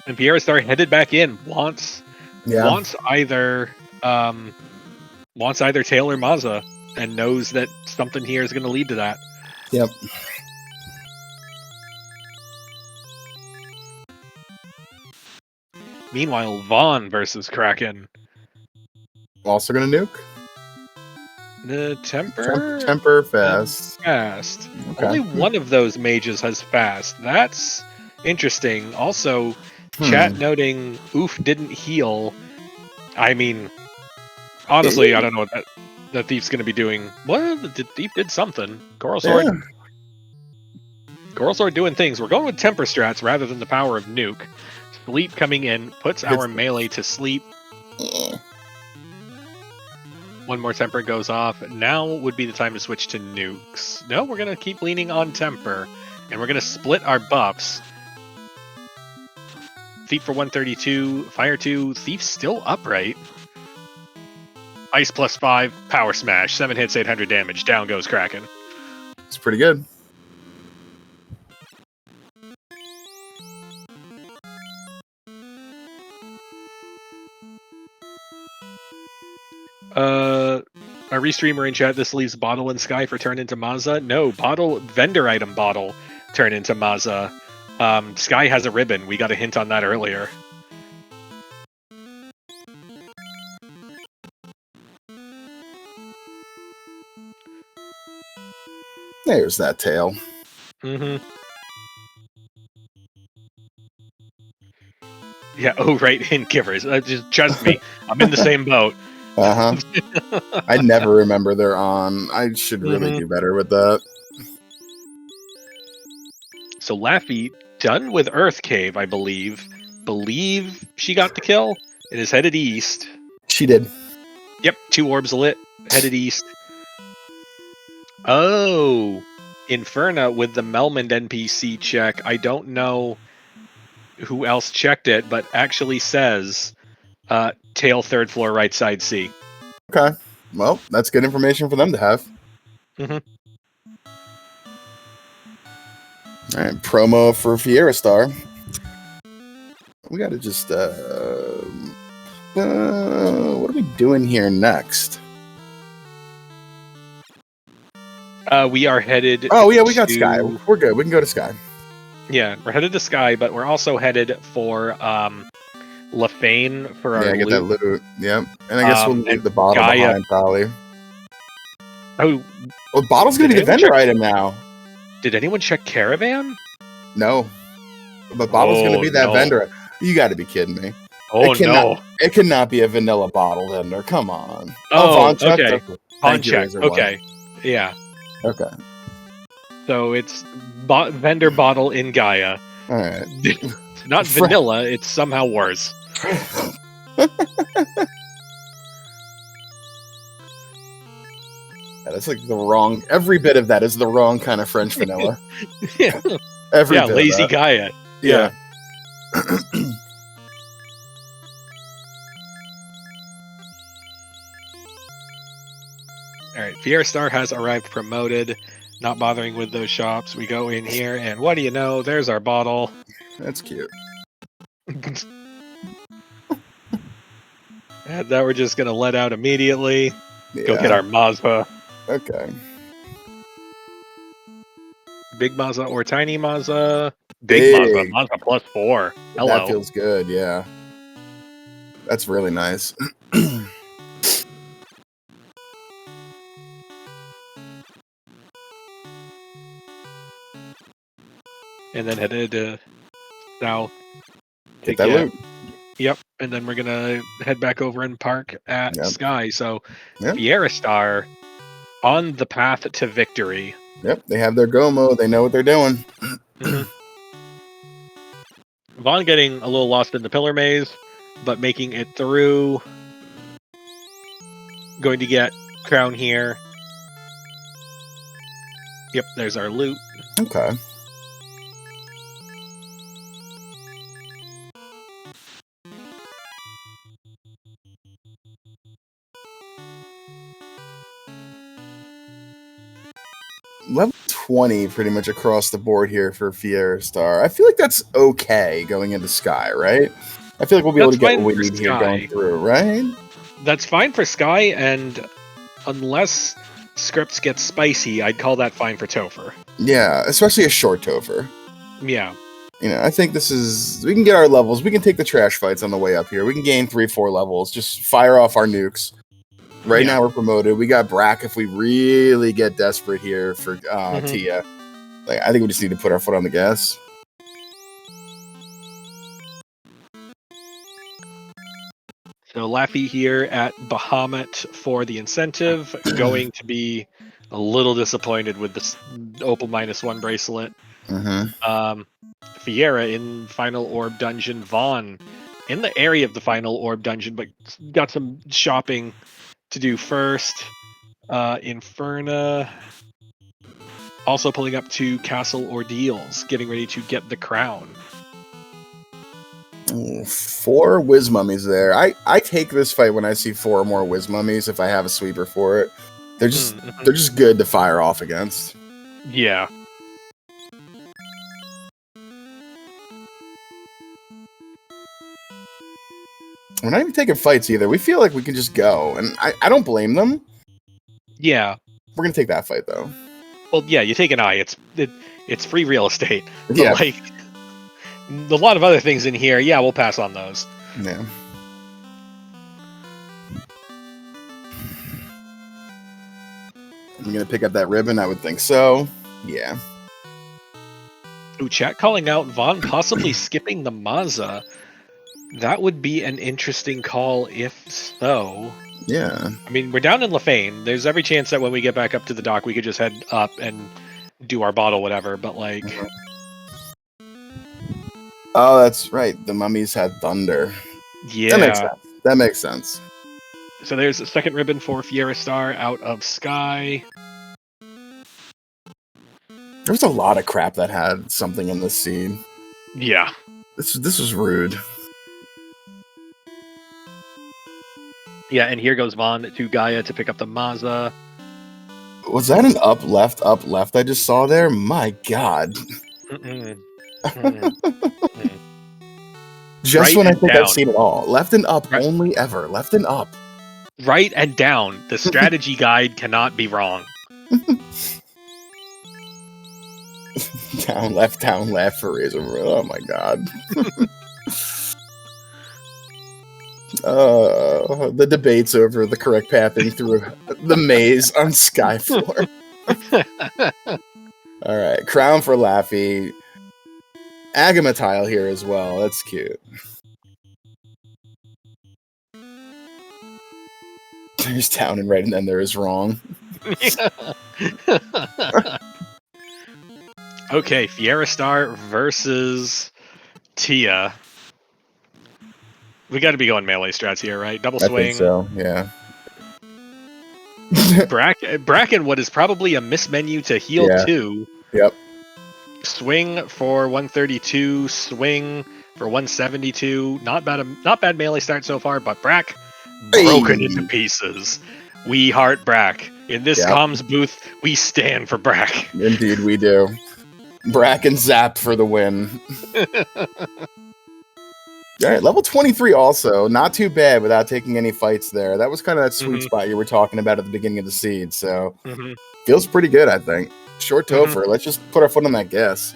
And Pierre Star headed back in. Wants either Tail or Mazza, and knows that something here is going to lead to that. Yep. Meanwhile, Vaughn versus Kraken. Also going to nuke. The temper. Temper fast. Fast. Okay. Only one of those mages has fast. That's interesting. Also, chat noting Oof didn't heal. I mean, honestly, I don't know what that thief's going to be doing. Well, the thief did something. Coral Sword. Yeah. Coral Sword doing things. We're going with temper strats rather than the power of nuke. Sleep coming in puts our melee to sleep. One more temper goes off. Now would be the time to switch to nukes. No, we're going to keep leaning on temper. And we're going to split our buffs. Thief for 132. Fire 2. Thief still upright. Ice plus 5. Power smash. 7 hits, 800 damage. Down goes Kraken. It's pretty good. Our restreamer in chat, this leaves Bottle and Sky for turn into Mazza. No, Bottle, vendor item Bottle, turn into Mazza. Sky has a ribbon. We got a hint on that earlier. There's that tail. Yeah, oh, right, hint givers. Just trust me, I'm in the same boat. I never remember they're on. I should really do better with that. So Laffy, done with Earth Cave, I believe. Believe she got the kill. It is headed east. She did. Yep, 2 orbs lit, headed east. Oh, Inferna with the Melmond NPC check. I don't know who else checked it, but actually says tail 3rd floor right side C. Okay. Well, that's good information for them to have. All right, promo for Fiera Star. We got to just what are we doing here next? We are headed. Oh yeah, we got Sky. We're good. We can go to Sky. Yeah, we're headed to Sky, but we're also headed for Lafane for our get loot. that loot. Yep, and I guess we'll leave the bottle behind probably. Oh, well, bottle's gonna be the vendor item now. Did anyone check Caravan? No, but bottle's gonna be that vendor. You got to be kidding me. Oh no! It cannot be a vanilla bottle vendor. Come on. Oh, okay. Pawn check. Okay. Yeah. Okay. So it's vendor bottle in Gaia. All right. Not vanilla. It's somehow worse. Yeah, that's like the wrong. Every bit of that is the wrong kind of French vanilla. Yeah. Every bit lazy of that. Gaia. Yeah. All right, Fiera Star has arrived promoted. Not bothering with those shops. We go in here, and what do you know? There's our bottle. That's cute. And that we're just gonna let out immediately. Yeah. Go get our Mazza. Okay. Big Mazza or tiny Mazza? Big Mazza. Mazza plus 4. Hello. That feels good, yeah. That's really nice. And then headed south. Get that loot. Yep, and then we're gonna head back over and park at Yep. Sky. So Yep. Fiera Star on the path to victory. Yep, they have their go mode. They know what they're doing. Vaughn getting a little lost in the pillar maze, but making it through. Going to get crown here. Yep, there's our loot. Okay. Level 20 pretty much across the board here for Fiera Star. I feel like that's okay going into Sky, right? I feel like we'll be able to get what we need here going through, right? That's fine for Sky, and unless scripts get spicy, I'd call that fine for Topher. Yeah, especially a short Topher. Yeah. You know, I think this is... We can get our levels. We can take the trash fights on the way up here. We can gain 3-4 levels. Just fire off our nukes. Right now we're promoted. We got Brack if we really get desperate here for Tia. Like, I think we just need to put our foot on the gas. So Laffy here at Bahamut for the incentive. Going to be a little disappointed with this Opal -1 bracelet. Fiera in Final Orb Dungeon. Vaughn in the area of the Final Orb Dungeon, but got some shopping to do first. Inferna also pulling up to Castle Ordeals, getting ready to get the crown. 4 Whiz Mummies there. I take this fight when I see 4 or more Whiz Mummies if I have a sweeper for it. They're just good to fire off against. Yeah. We're not even taking fights either. We feel like we can just go, and I don't blame them. Yeah. We're gonna take that fight though. Well, yeah, you take an eye. It's free real estate. But Yeah. like a lot of other things in here, yeah, we'll pass on those. Yeah. I'm gonna pick up that ribbon. I would think so. Yeah. Ooh, chat calling out Vaughn possibly skipping the Mazza. That would be an interesting call if so. Yeah. I mean, we're down in Lefane. There's every chance that when we get back up to the dock, we could just head up and do our bottle, whatever. But like, oh, that's right. The mummies had thunder. Yeah, That makes sense. So there's a second ribbon for Fiera Star out of Sky. There was a lot of crap that had something in this scene. Yeah. This was rude. Yeah, and here goes Vaughn to Gaia to pick up the Mazza. Was that an up, left, I just saw there? My God. Just right when I think down. I've seen it all. Left and up right. Only ever. Left and up. Right and down. The strategy guide cannot be wrong. Down, left for Razor. Oh my God. The debates over the correct pathing through the maze on Skyfloor. All right, crown for Laffy. Agama tile here as well. That's cute. There's down and right, and then there is wrong. Okay, Fiera Star versus Tia. We got to be going melee strats here, right? Double swing. I think so, yeah. Bracken, what is probably a mismenu to heal 2. Yep. Swing for 132, swing for 172. Not bad melee start so far, but Brack broken into pieces. We heart Brack. In this comms booth, we stand for Brack. Indeed we do. Brack and Zap for the win. All right, level 23 also. Not too bad without taking any fights there. That was kind of that sweet spot you were talking about at the beginning of the seed, so feels pretty good, I think. Short Topher. Let's just put our foot on that gas.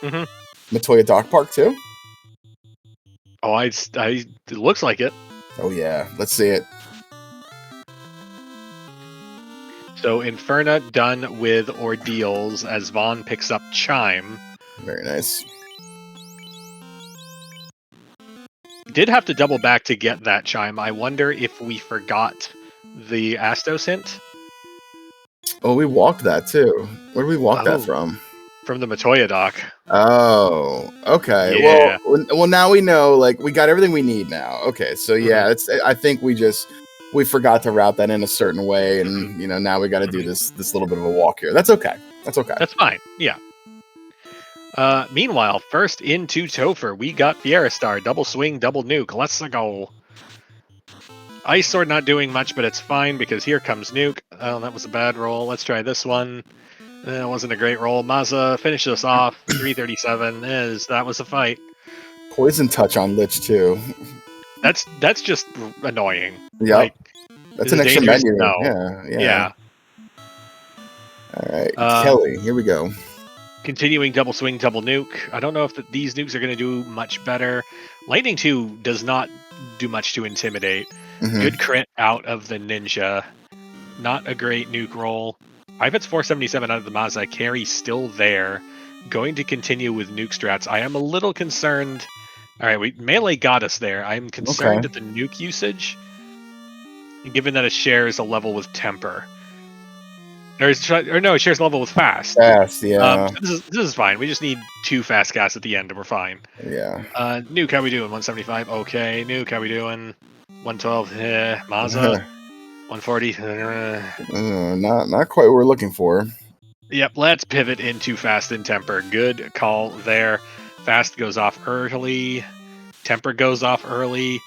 Matoya Dock Park, too? Oh, it looks like it. Oh yeah, let's see it. So Inferna done with Ordeals as Vaughn picks up Chime. Very nice. Did have to double back to get that Chime. I wonder if we forgot the Astos hint. Oh, we walked that too. Where did we walk that from? From the Matoya dock. Oh, okay. Yeah. Well, now we know. Like, we got everything we need now. Okay, so yeah, it's. I think we forgot to route that in a certain way, and now we got to do this little bit of a walk here. That's okay. That's okay. That's fine. Yeah. Meanwhile, first into Topher, we got Fierastar, double swing, double nuke. Let's go. Ice Sword not doing much, but it's fine because here comes nuke. Oh, that was a bad roll. Let's try this one. That wasn't a great roll. Maza finished us off. 337 that was a fight. Poison touch on Lich too. That's just annoying. Yeah, like, that's an extra menu. No. Yeah. All right, Kelly, here we go. Continuing double swing, double nuke. I don't know if these nukes are going to do much better. Lightning 2 does not do much to intimidate. Good crit out of the ninja. Not a great nuke roll. 5 hits 477 out of the Maza. Carry still there. Going to continue with nuke strats. I am a little concerned. All right, melee got us there. I am concerned at the nuke usage, given that it shares a level with temper. It shares a level with fast. Fast, yeah. This is fine. We just need 2 fast casts at the end, and we're fine. Yeah. Nuke, how we doing? 175. Okay. Nuke, how we doing? 112. Maza. 140. Not quite what we're looking for. Yep. Let's pivot into fast and temper. Good call there. Fast goes off early. Temper goes off early.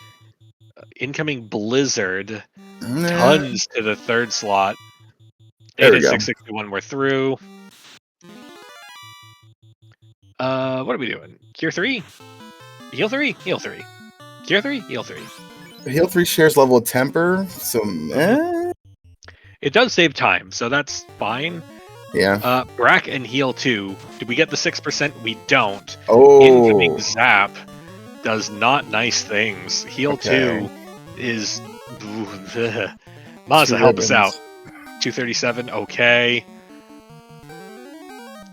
Incoming Blizzard. Tons to the third slot. 8 at 661. We're through. What are we doing? Cure 3? Heal 3? Heal 3. Cure 3? Heal 3. Heal 3 shares level of temper, so It does save time, so that's fine. Yeah. Brack and heal 2. Did we get the 6%? We don't. Oh. Incoming Zap does not nice things. Heal 2 is... Maza, help us out. 237, okay.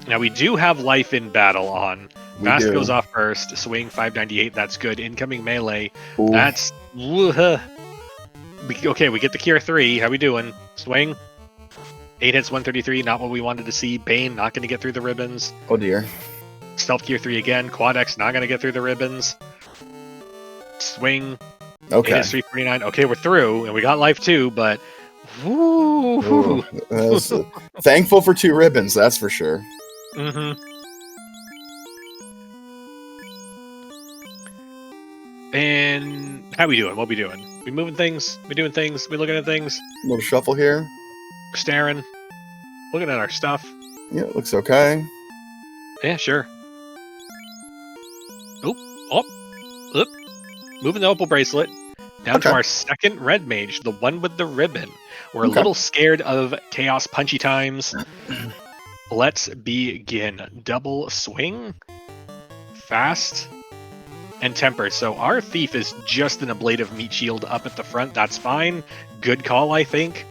Now we do have life in battle on. Fast goes off first. Swing 598, that's good. Incoming melee, that's... Okay, we get the Cure 3. How we doing? Swing. 8 hits 133, not what we wanted to see. Bane, not going to get through the ribbons. Oh dear. Stealth Cure 3 again. Quad X, not going to get through the ribbons. Swing. Okay. 8 hits 349. Okay, we're through, and we got life too, but... Woo! Thankful for 2 ribbons, that's for sure. And how we doing? What we doing? We moving things? We doing things? We looking at things? A little shuffle here. Staring. Looking at our stuff. Yeah, it looks okay. Yeah, sure. Oop. Moving the opal bracelet. Down to our second red mage, the one with the ribbon. We're a little scared of chaos punchy times. Let's begin. Double swing, fast, and temper. So our thief is just an ablative meat shield up at the front. That's fine. Good call, I think.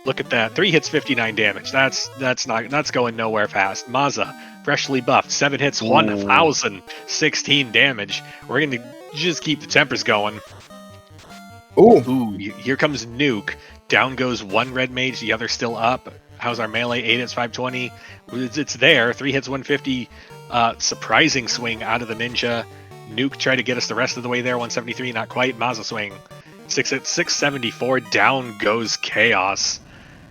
Look at that. 3 hits, 59 damage. That's going nowhere fast. Maza, freshly buffed. 7 hits, 1,016 damage. We're going to just keep the tempers going. Ooh, here comes Nuke. Down goes 1 red mage, the other still up. How's our melee? 8 hits, 520. It's there. 3 hits, 150. Surprising swing out of the ninja. Nuke tried to get us the rest of the way there. 173, not quite. Maza swing. 6 hits, 674. Down goes Chaos.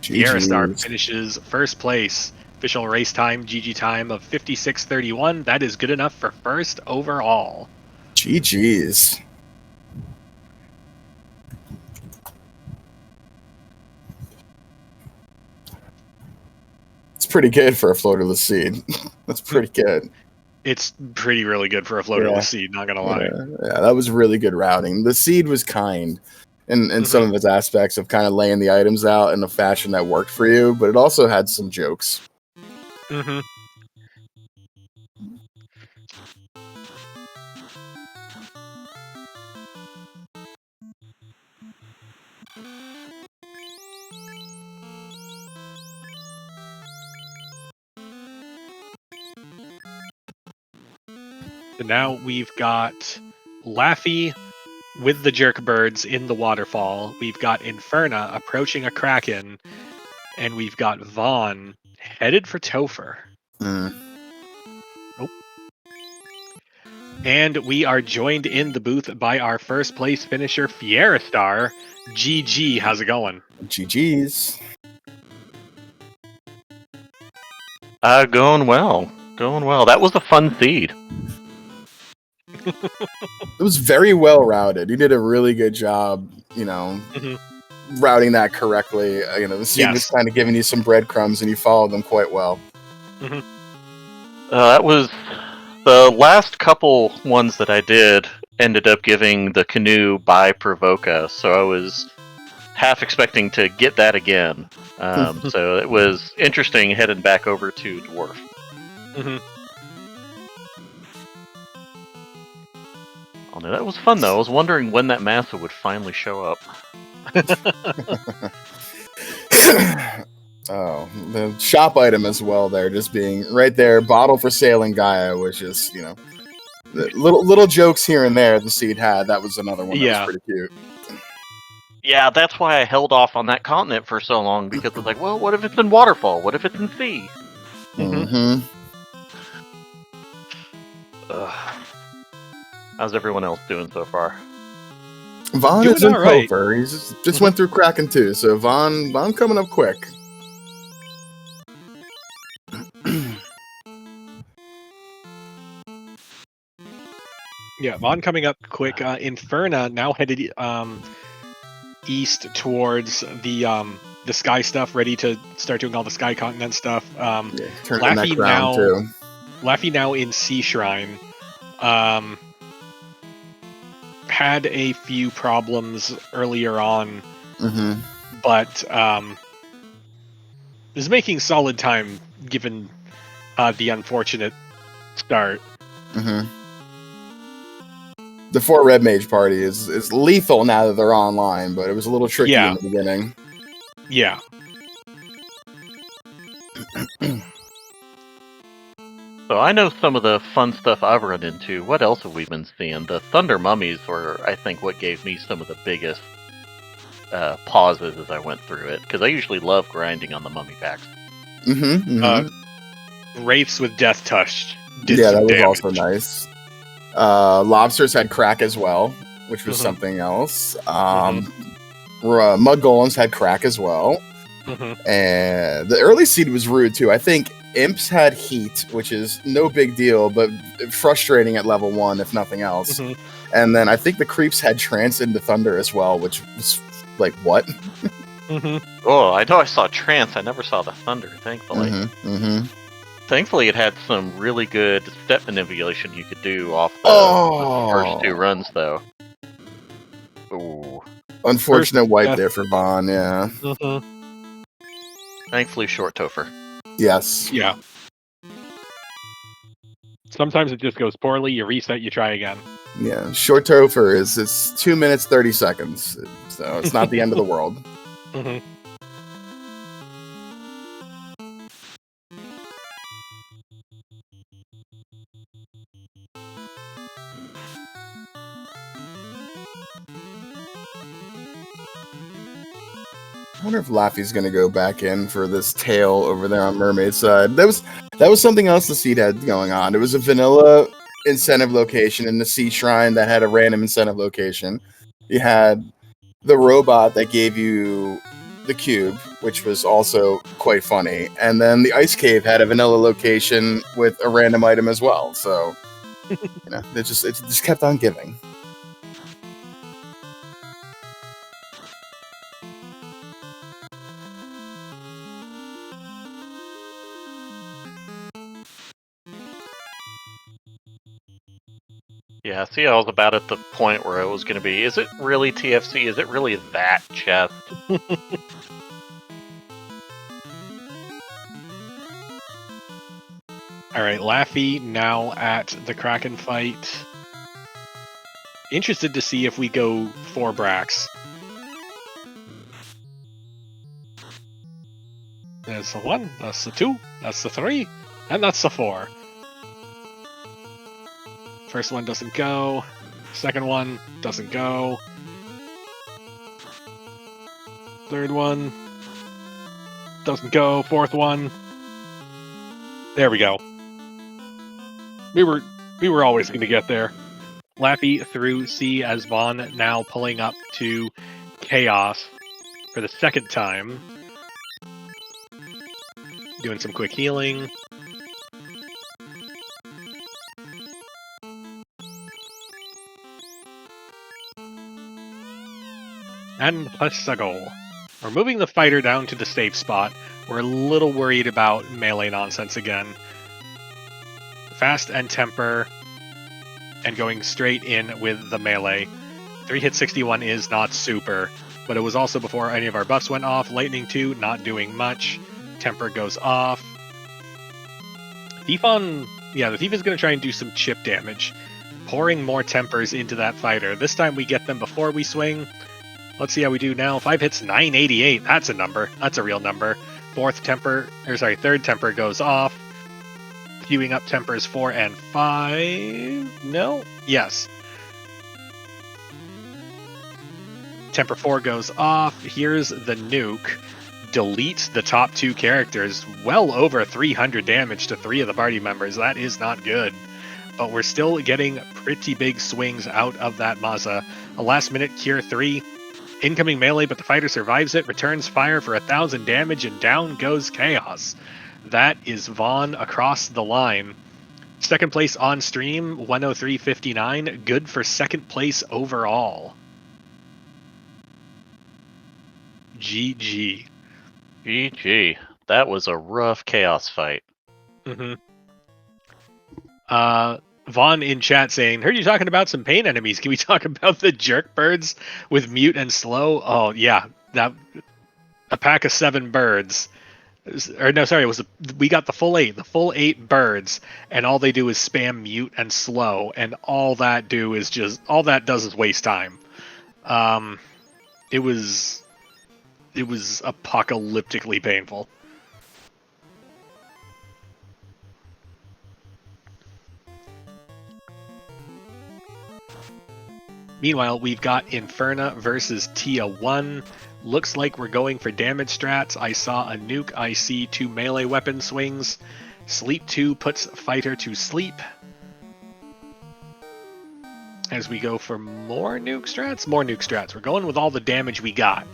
Fierastar finishes first place. Official race time, GG time of 56:31. That is good enough for first overall. GG's. It's pretty good for a floaterless seed. That's pretty good. It's really good for a floaterless seed, not gonna lie. Yeah, that was really good routing. The seed was kind in some of its aspects of kind of laying the items out in a fashion that worked for you, but it also had some jokes. So now we've got Laffy with the jerk birds in the waterfall. We've got Inferna approaching a Kraken. And we've got Vaughn headed for Topher. Mm. Nope. And we are joined in the booth by our first place finisher, Fierastar. GG, how's it going? GG's. Going well. Going well. That was a fun seed. It was very well routed. You did a really good job, routing that correctly. The seed was kind of giving you some breadcrumbs, and you followed them quite well. That was the last couple ones that I did ended up giving the canoe by Provoca, so I was half expecting to get that again. So it was interesting heading back over to Dwarf. Oh no, that was fun though. I was wondering when that massa would finally show up. Oh, the shop item as well there, just being right there, bottle for sale in Gaia, which is, the little jokes here and there the seed had. That was another one that was pretty cute. Yeah, that's why I held off on that continent for so long, because it's like, well, what if it's in Waterfall? What if it's in Sea? How's everyone else doing so far? Vaughn is in Topher. He's just went through Kraken too, so Vaughn coming up quick. Yeah, Vaughn coming up quick. Inferna now headed east towards the sky stuff, ready to start doing all the sky continent stuff. Laffy now in Sea Shrine. Had a few problems earlier on, but is making solid time given the unfortunate start. The 4 Red Mage party is lethal now that they're online, but it was a little tricky in the beginning. Yeah. So I know some of the fun stuff I've run into. What else have we been seeing? The Thunder Mummies were, I think, what gave me some of the biggest pauses as I went through it, because I usually love grinding on the mummy packs. Wraiths with Death Touch did that was damage. Also nice. Lobsters had crack as well, which was something else. Mud Golems had crack as well. And the early seed was rude too. I think Imps had heat, which is no big deal, but frustrating at level 1, if nothing else. And then I think the creeps had trance into thunder as well, which was like, what? Oh, I know I saw trance. I never saw the thunder, thankfully. Thankfully, it had some really good step manipulation you could do off the first 2 runs, though. Ooh. Unfortunate wipe there for Vaughn, yeah. Thankfully, short Topher. Yes. Yeah. Sometimes it just goes poorly, you reset, you try again. Yeah, short Topher it's 2 minutes 30 seconds, so it's not the end of the world. I wonder if Laffy's going to go back in for this tail over there on Mermaid's side. That was something else the seed had going on. It was a vanilla incentive location in the Sea Shrine that had a random incentive location. You had the robot that gave you the cube, which was also quite funny. And then the Ice Cave had a vanilla location with a random item as well. So, it just kept on giving. Yeah, see, I was about at the point where I was going to be, is it really TFC? Is it really that chest? Alright, Laffy now at the Kraken fight. Interested to see if we go 4 Brax. There's the 1, that's the 2, that's the 3, and that's the 4. First one doesn't go. Second one doesn't go. Third one doesn't go. Fourth one. There we go. We were always going to get there. Laffy through C as Vaughn now pulling up to Chaos for the second time. Doing some quick healing. And plus a goal. We're moving the fighter down to the safe spot. We're a little worried about melee nonsense again. Fast and temper, and going straight in with the melee. 3-hit 61 is not super, but it was also before any of our buffs went off. Lightning 2, not doing much. Temper goes off. Thief on... Yeah, the Thief is going to try and do some chip damage. Pouring more tempers into that fighter. This time we get them before we swing. Let's see how we do now. 5 hits, 988. That's a number. That's a real number. Third temper goes off. Queuing up tempers 4 and 5. No? Yes. Temper 4 goes off. Here's the nuke. Deletes the top 2 characters. Well over 300 damage to 3 of the party members. That is not good. But we're still getting pretty big swings out of that Maza. A last minute cure 3. Incoming melee, but the fighter survives it, returns fire for 1,000 damage, and down goes Chaos. That is Vaughn across the line. Second place on stream, 103.59. Good for second place overall. GG. GG. That was a rough Chaos fight. Mm-hmm. Vaughn in chat saying, heard you talking about some pain enemies. Can we talk about the jerk birds with mute and slow? Oh, yeah. A pack of 7 birds. Or no, sorry, we got the full 8. The full 8 birds, and all they do is spam mute and slow, and all that does is waste time. It was apocalyptically painful. Meanwhile, we've got Inferna versus Tia 1. Looks like we're going for damage strats. I saw a nuke. I see 2 melee weapon swings. Sleep 2 puts fighter to sleep. As we go for more nuke strats? More nuke strats. We're going with all the damage we got.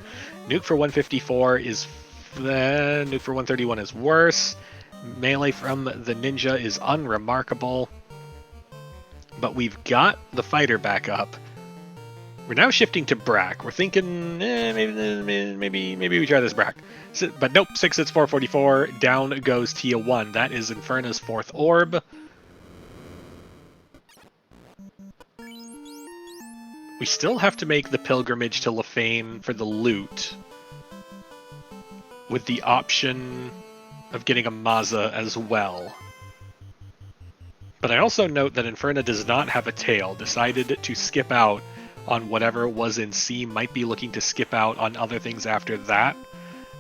Nuke for 154 is... nuke for 131 is worse. Melee from the ninja is unremarkable. But we've got the fighter back up. We're now shifting to Brack. We're thinking, maybe we try this Brack. But nope, 6 hits, 444. Down goes Tia 1. That is Inferna's 4th orb. We still have to make the pilgrimage to Lefane for the loot, with the option of getting a Maza as well. But I also note that Inferna does not have a tail, decided to skip out on whatever was in C, might be looking to skip out on other things after that,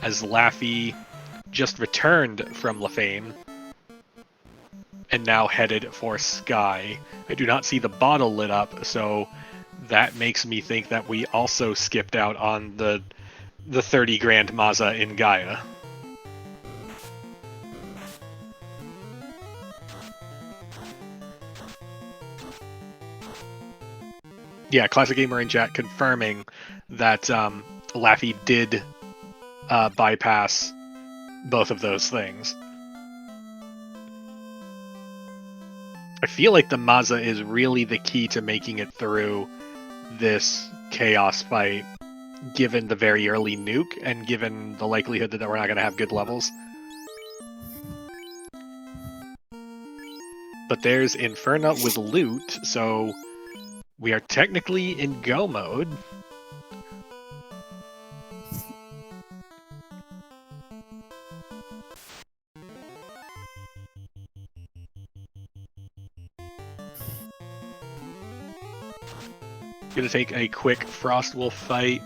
as Laffy just returned from Lefane and now headed for Sky. I do not see the bottle lit up, so that makes me think that we also skipped out on the 30 grand Maza in Gaia. Yeah, Classic Gamer in chat confirming that Laffy did bypass both of those things. I feel like the Maza is really the key to making it through this Chaos fight, given the very early nuke and given the likelihood that we're not going to have good levels. But there's Inferna with loot, so we are technically in go mode. Gonna take a quick Frostwolf fight.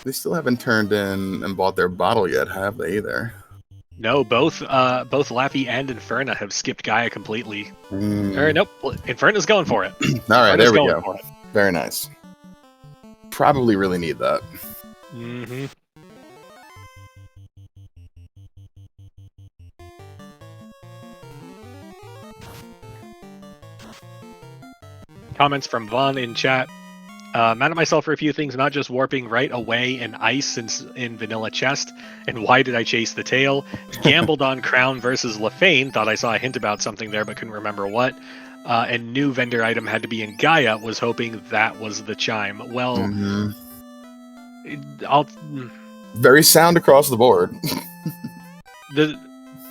They still haven't turned in and bought their bottle yet, have they, either? No, both Laffy and Inferna have skipped Gaia completely. Or Mm. nope, Inferna's going for it. All right, Inferna's there we going go. for it. Very nice. Probably really need that. Mm-hmm. Comments from Vaughn in chat. Mad at myself for a few things, not just warping right away in ice in vanilla chest, and why did I chase the tail? Gambled on Crown versus Lefane, thought I saw a hint about something there but couldn't remember what. And new vendor item had to be in Gaia, was hoping that was the chime. Well, Mhm. I'll Very sound across the board.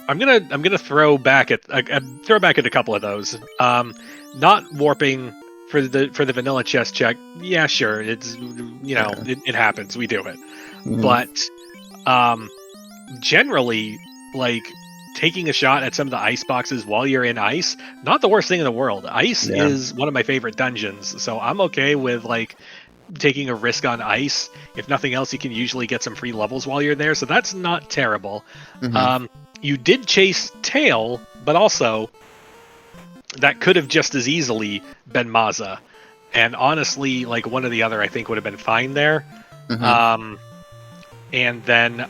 I'm gonna throw back at a couple of those. Not warping for the vanilla chest check. Yeah, sure. It's it happens. We do it. Mhm. But generally, like taking a shot at some of the ice boxes while you're in ice, not the worst thing in the world. Ice Yeah. is one of my favorite dungeons, so I'm okay with like taking a risk on ice. If nothing else, you can usually get some free levels while you're there, so that's not terrible. Mhm. You did chase tail, but also that could have just as easily been Maza. And honestly, like one or the other, I think would have been fine there. Mhm. And then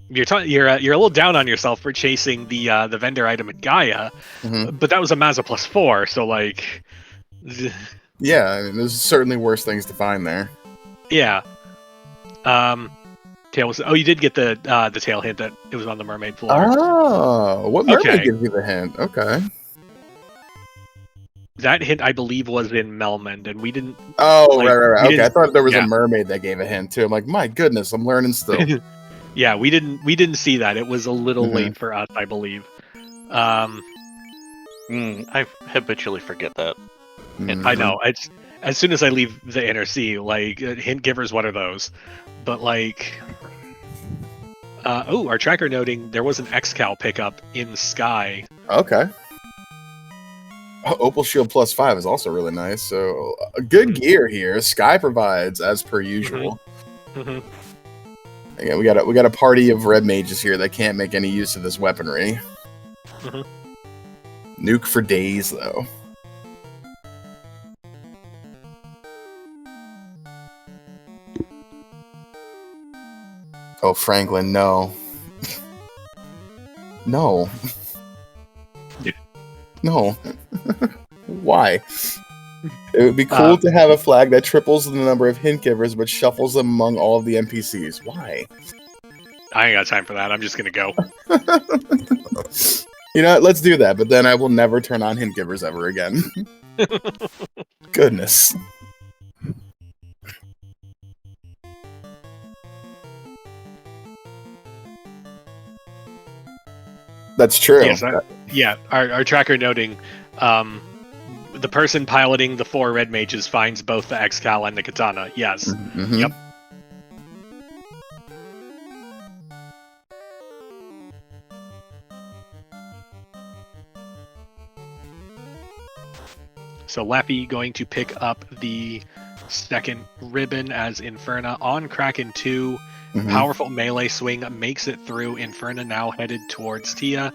you're a little down on yourself for chasing the vendor item at Gaia, Mhm. but that was a Maza +4, so like, Yeah, I mean, there's certainly worse things to find there. yeah. Tail was. Oh, you did get the tail hint that it was on the mermaid floor. Oh, what mermaid Okay. gives you the hint? Okay. That hint, I believe, was in Melmond, and we didn't. Oh, Like, right. we Okay, I didn't- thought there was yeah. a mermaid that gave a hint too. I'm like, my goodness, I'm learning still. Yeah, we didn't see that. It was a little Mhm. late for us, I believe. I habitually forget that. Mhm. I know. It's as soon as I leave the inner sea, like hint givers. What are those? But like, our tracker noting there was an X-Cal pickup in Sky. Okay. Opal Shield +5 is also really nice. So a good gear here. Sky provides as per usual. Mm-hmm. Again, we got a party of red mages here that can't make any use of this weaponry. Mhm. Nuke for days though. Oh, Franklin, no. No. No. Why? It would be cool to have a flag that triples the number of hint givers but shuffles them among all of the NPCs. Why? I ain't got time for that. I'm just gonna go. You know what? Let's do that, but then I will never turn on hint givers ever again. Goodness. That's true. Yes, our tracker noting, the person piloting the 4 red mages finds both the X-Cal and the katana. Yes. Mhm. Yep. So Lappy going to pick up the second ribbon as Inferna on Kraken 2. Mhm. Powerful melee swing makes it through. Inferna now headed towards Tia.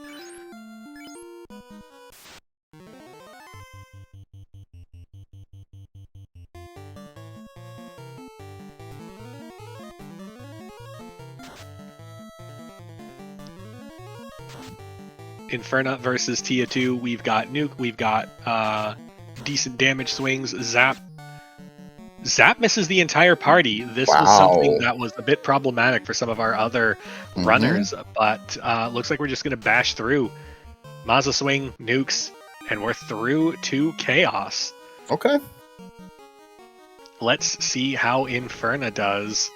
Inferna versus Tia 2. We've got Nuke. We've got decent damage swings. Zap misses the entire party. This was something that was a bit problematic for some of our other runners, but looks like we're just going to bash through. Maza swing, nukes, and we're through to Chaos. Okay. Let's see how Inferna does.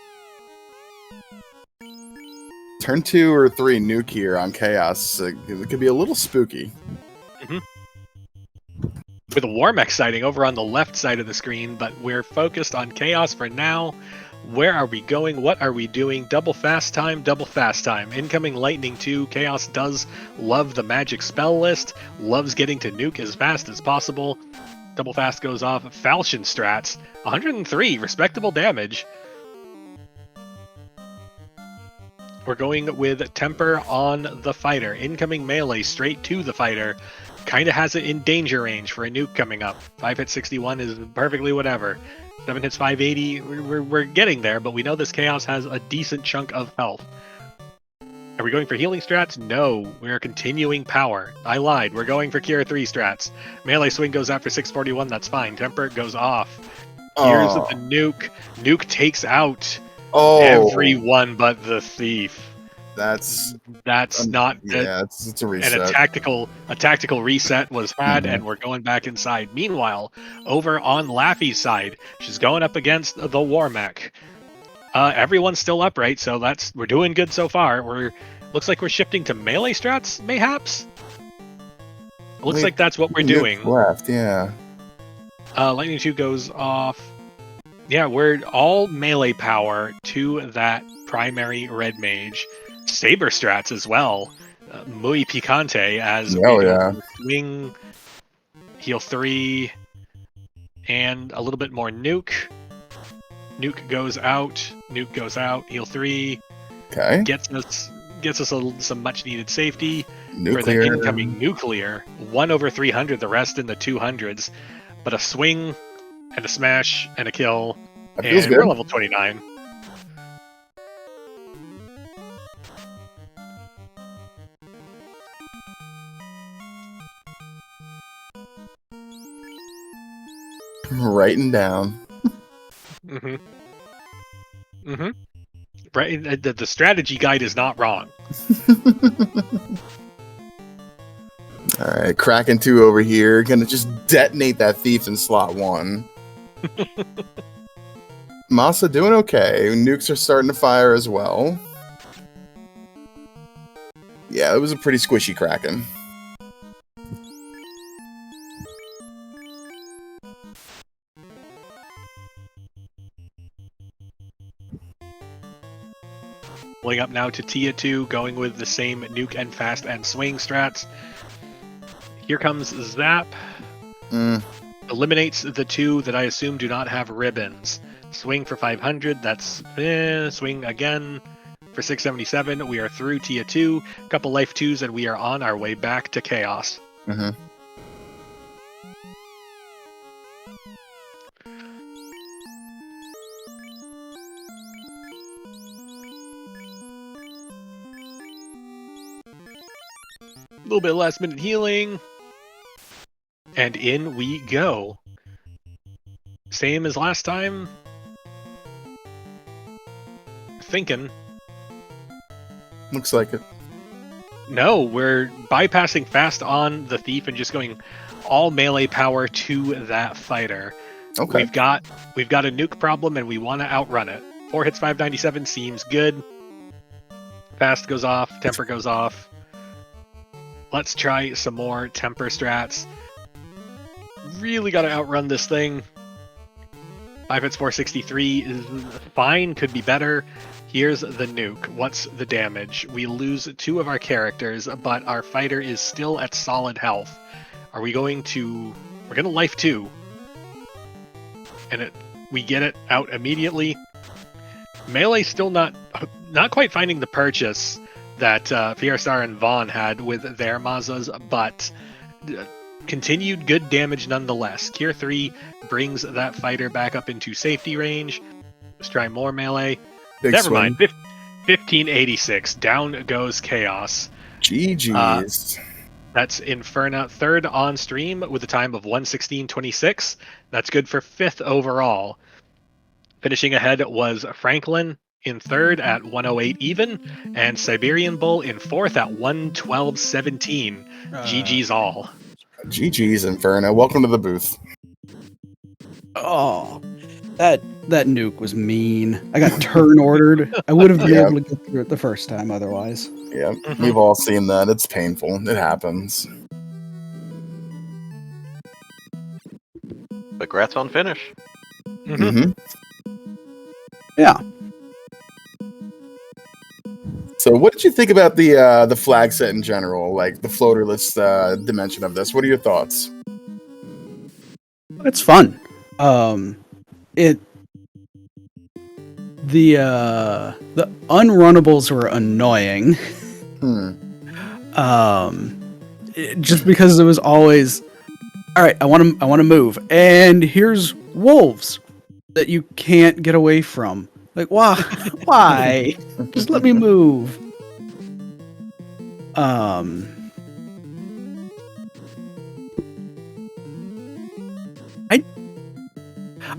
Turn 2 or 3 nuke here on Chaos. It could be a little spooky. Mm-hmm. With a Warmech sighting over on the left side of the screen, but we're focused on Chaos for now. Where are we going? What are we doing? Double fast time, double fast time. Incoming Lightning 2. Chaos does love the magic spell list, loves getting to nuke as fast as possible. Double fast goes off. Falchion strats, 103, respectable damage. We're going with Temper on the fighter. Incoming melee straight to the fighter. Kind of has it in danger range for a nuke coming up. 5 hits 61 is perfectly whatever. 7 hits 580, we're getting there, but we know this Chaos has a decent chunk of health. Are we going for healing strats? No, we're continuing power. I lied, we're going for Cure 3 strats. Melee swing goes out for 641, that's fine. Temper goes off. Here's the nuke. Nuke takes out everyone but the thief. That's not it's a reset. And a tactical reset was had, and we're going back inside. Meanwhile, over on Laffy's side, she's going up against the War Mech. Everyone's still upright, so we're doing good so far. Looks like we're shifting to melee strats, mayhaps. Looks like that's what we're doing. Left, yeah. Lightning 2 goes off. Yeah, we're all melee power to that primary red mage. Saber strats as well. Muy picante as swing, heal 3, and a little bit more nuke. Nuke goes out, heal 3. Okay. Gets us some much needed safety Nuclear. For the incoming nuclear. 1/300, the rest in the 200s. But a swing and a smash and a kill. And we're level 29. Writing down. Right, the strategy guide is not wrong. All right, Kraken 2 over here. Gonna just detonate that thief in slot 1. Masa doing okay. Nukes are starting to fire as well. Yeah, it was a pretty squishy Kraken. Pulling up now to Tia 2, going with the same nuke and fast and swing strats. Here comes Zap. Eliminates the 2 that I assume do not have ribbons. Swing for 500, that's swing again for 677. We are through Tia 2, couple life 2s, and we are on our way back to Chaos. A little bit of last minute healing. And in we go. Same as last time. Thinking. Looks like it. No, we're bypassing fast on the thief and just going all melee power to that fighter. Okay. We've got a nuke problem and we want to outrun it. 4 hits 597 seems good. Fast goes off, temper goes off. Let's try some more temper strats. Really got to outrun this thing. 5 hits 463 is fine, could be better. Here's the nuke. What's the damage? We lose 2 of our characters, but our fighter is still at solid health. Are we going to... We're going to life 2. And we get it out immediately. Melee still not quite finding the purchase that Fierstar and Vaughn had with their Mazas, but continued good damage nonetheless. Cure 3 brings that fighter back up into safety range. Let's try more melee. Never mind. 1586. Down goes Chaos. GG's. That's Inferna, 3rd on stream with a time of 1:16.26. That's good for 5th overall. Finishing ahead was Franklin in 3rd at 108 even, and Siberian Bull in 4th at 112.17. GG's all. GG's, Inferno. Welcome to the booth. Oh, that nuke was mean. I got turn ordered. I would have been able to get through it the first time otherwise. Yeah, we've all seen that. It's painful. It happens. But congrats on finish. Yeah. So what did you think about the flag set in general, like the floaterless dimension of this? What are your thoughts? It's fun. The unrunnables were annoying. Just because it was always, all right, I want to move, and here's wolves that you can't get away from. Like, why? Why? Just let me move.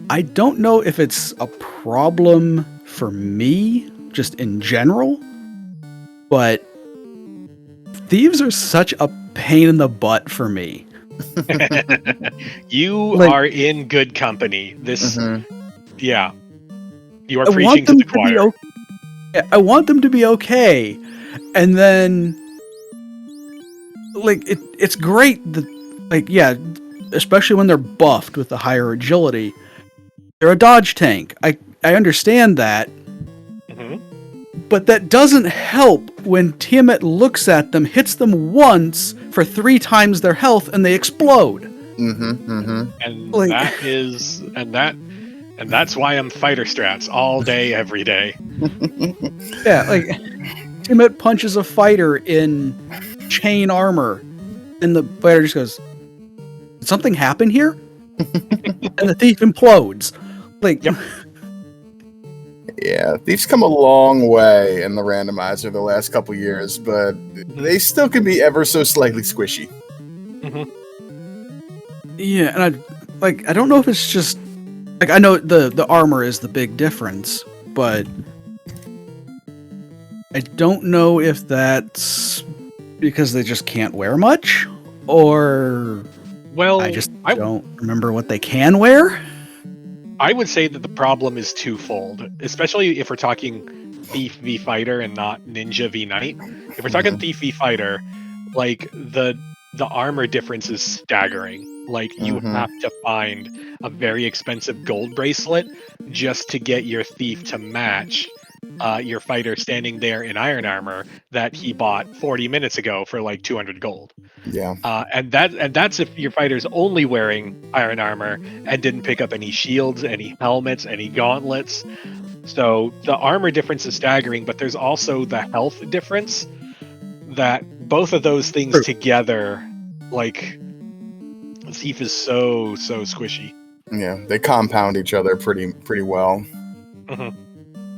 I don't know if it's a problem for me, just in general, but thieves are such a pain in the butt for me. You Like- are in good company. This, yeah, you are I preaching want to them the to be choir. okay. I want them to be okay, and then like it's great that, like, yeah, especially when they're buffed with the higher agility, they're a dodge tank. I understand that, Mhm. but that doesn't help when Tiamat looks at them, hits them once for 3 times their health, and they explode. And Like- that is, and that's why I'm fighter strats all day, every day. Yeah, like Tiamat punches a fighter in chain armor, and the fighter just goes, "Did something happen here?" And the thief implodes. Like, Yep. Yeah, Thief's come a long way in the randomizer the last couple years, but they still can be ever so slightly squishy. yeah, and I don't know if it's just like, I know the armor is the big difference, but I don't know if that's because they just can't wear much, or Well, I just don't remember what they can wear. I would say that the problem is twofold, especially if we're talking Thief v Fighter and not Ninja v Knight. If we're talking Thief v Fighter, like the armor difference is staggering. Like you have to find a very expensive gold bracelet just to get your Thief to match your fighter standing there in iron armor that he bought 40 minutes ago for like 200 gold. Yeah. And that's if your fighter's only wearing iron armor and didn't pick up any shields, any helmets, any gauntlets. So the armor difference is staggering, but there's also the health difference, that both of those things together, like, Thief is so squishy. Yeah, they compound each other pretty well.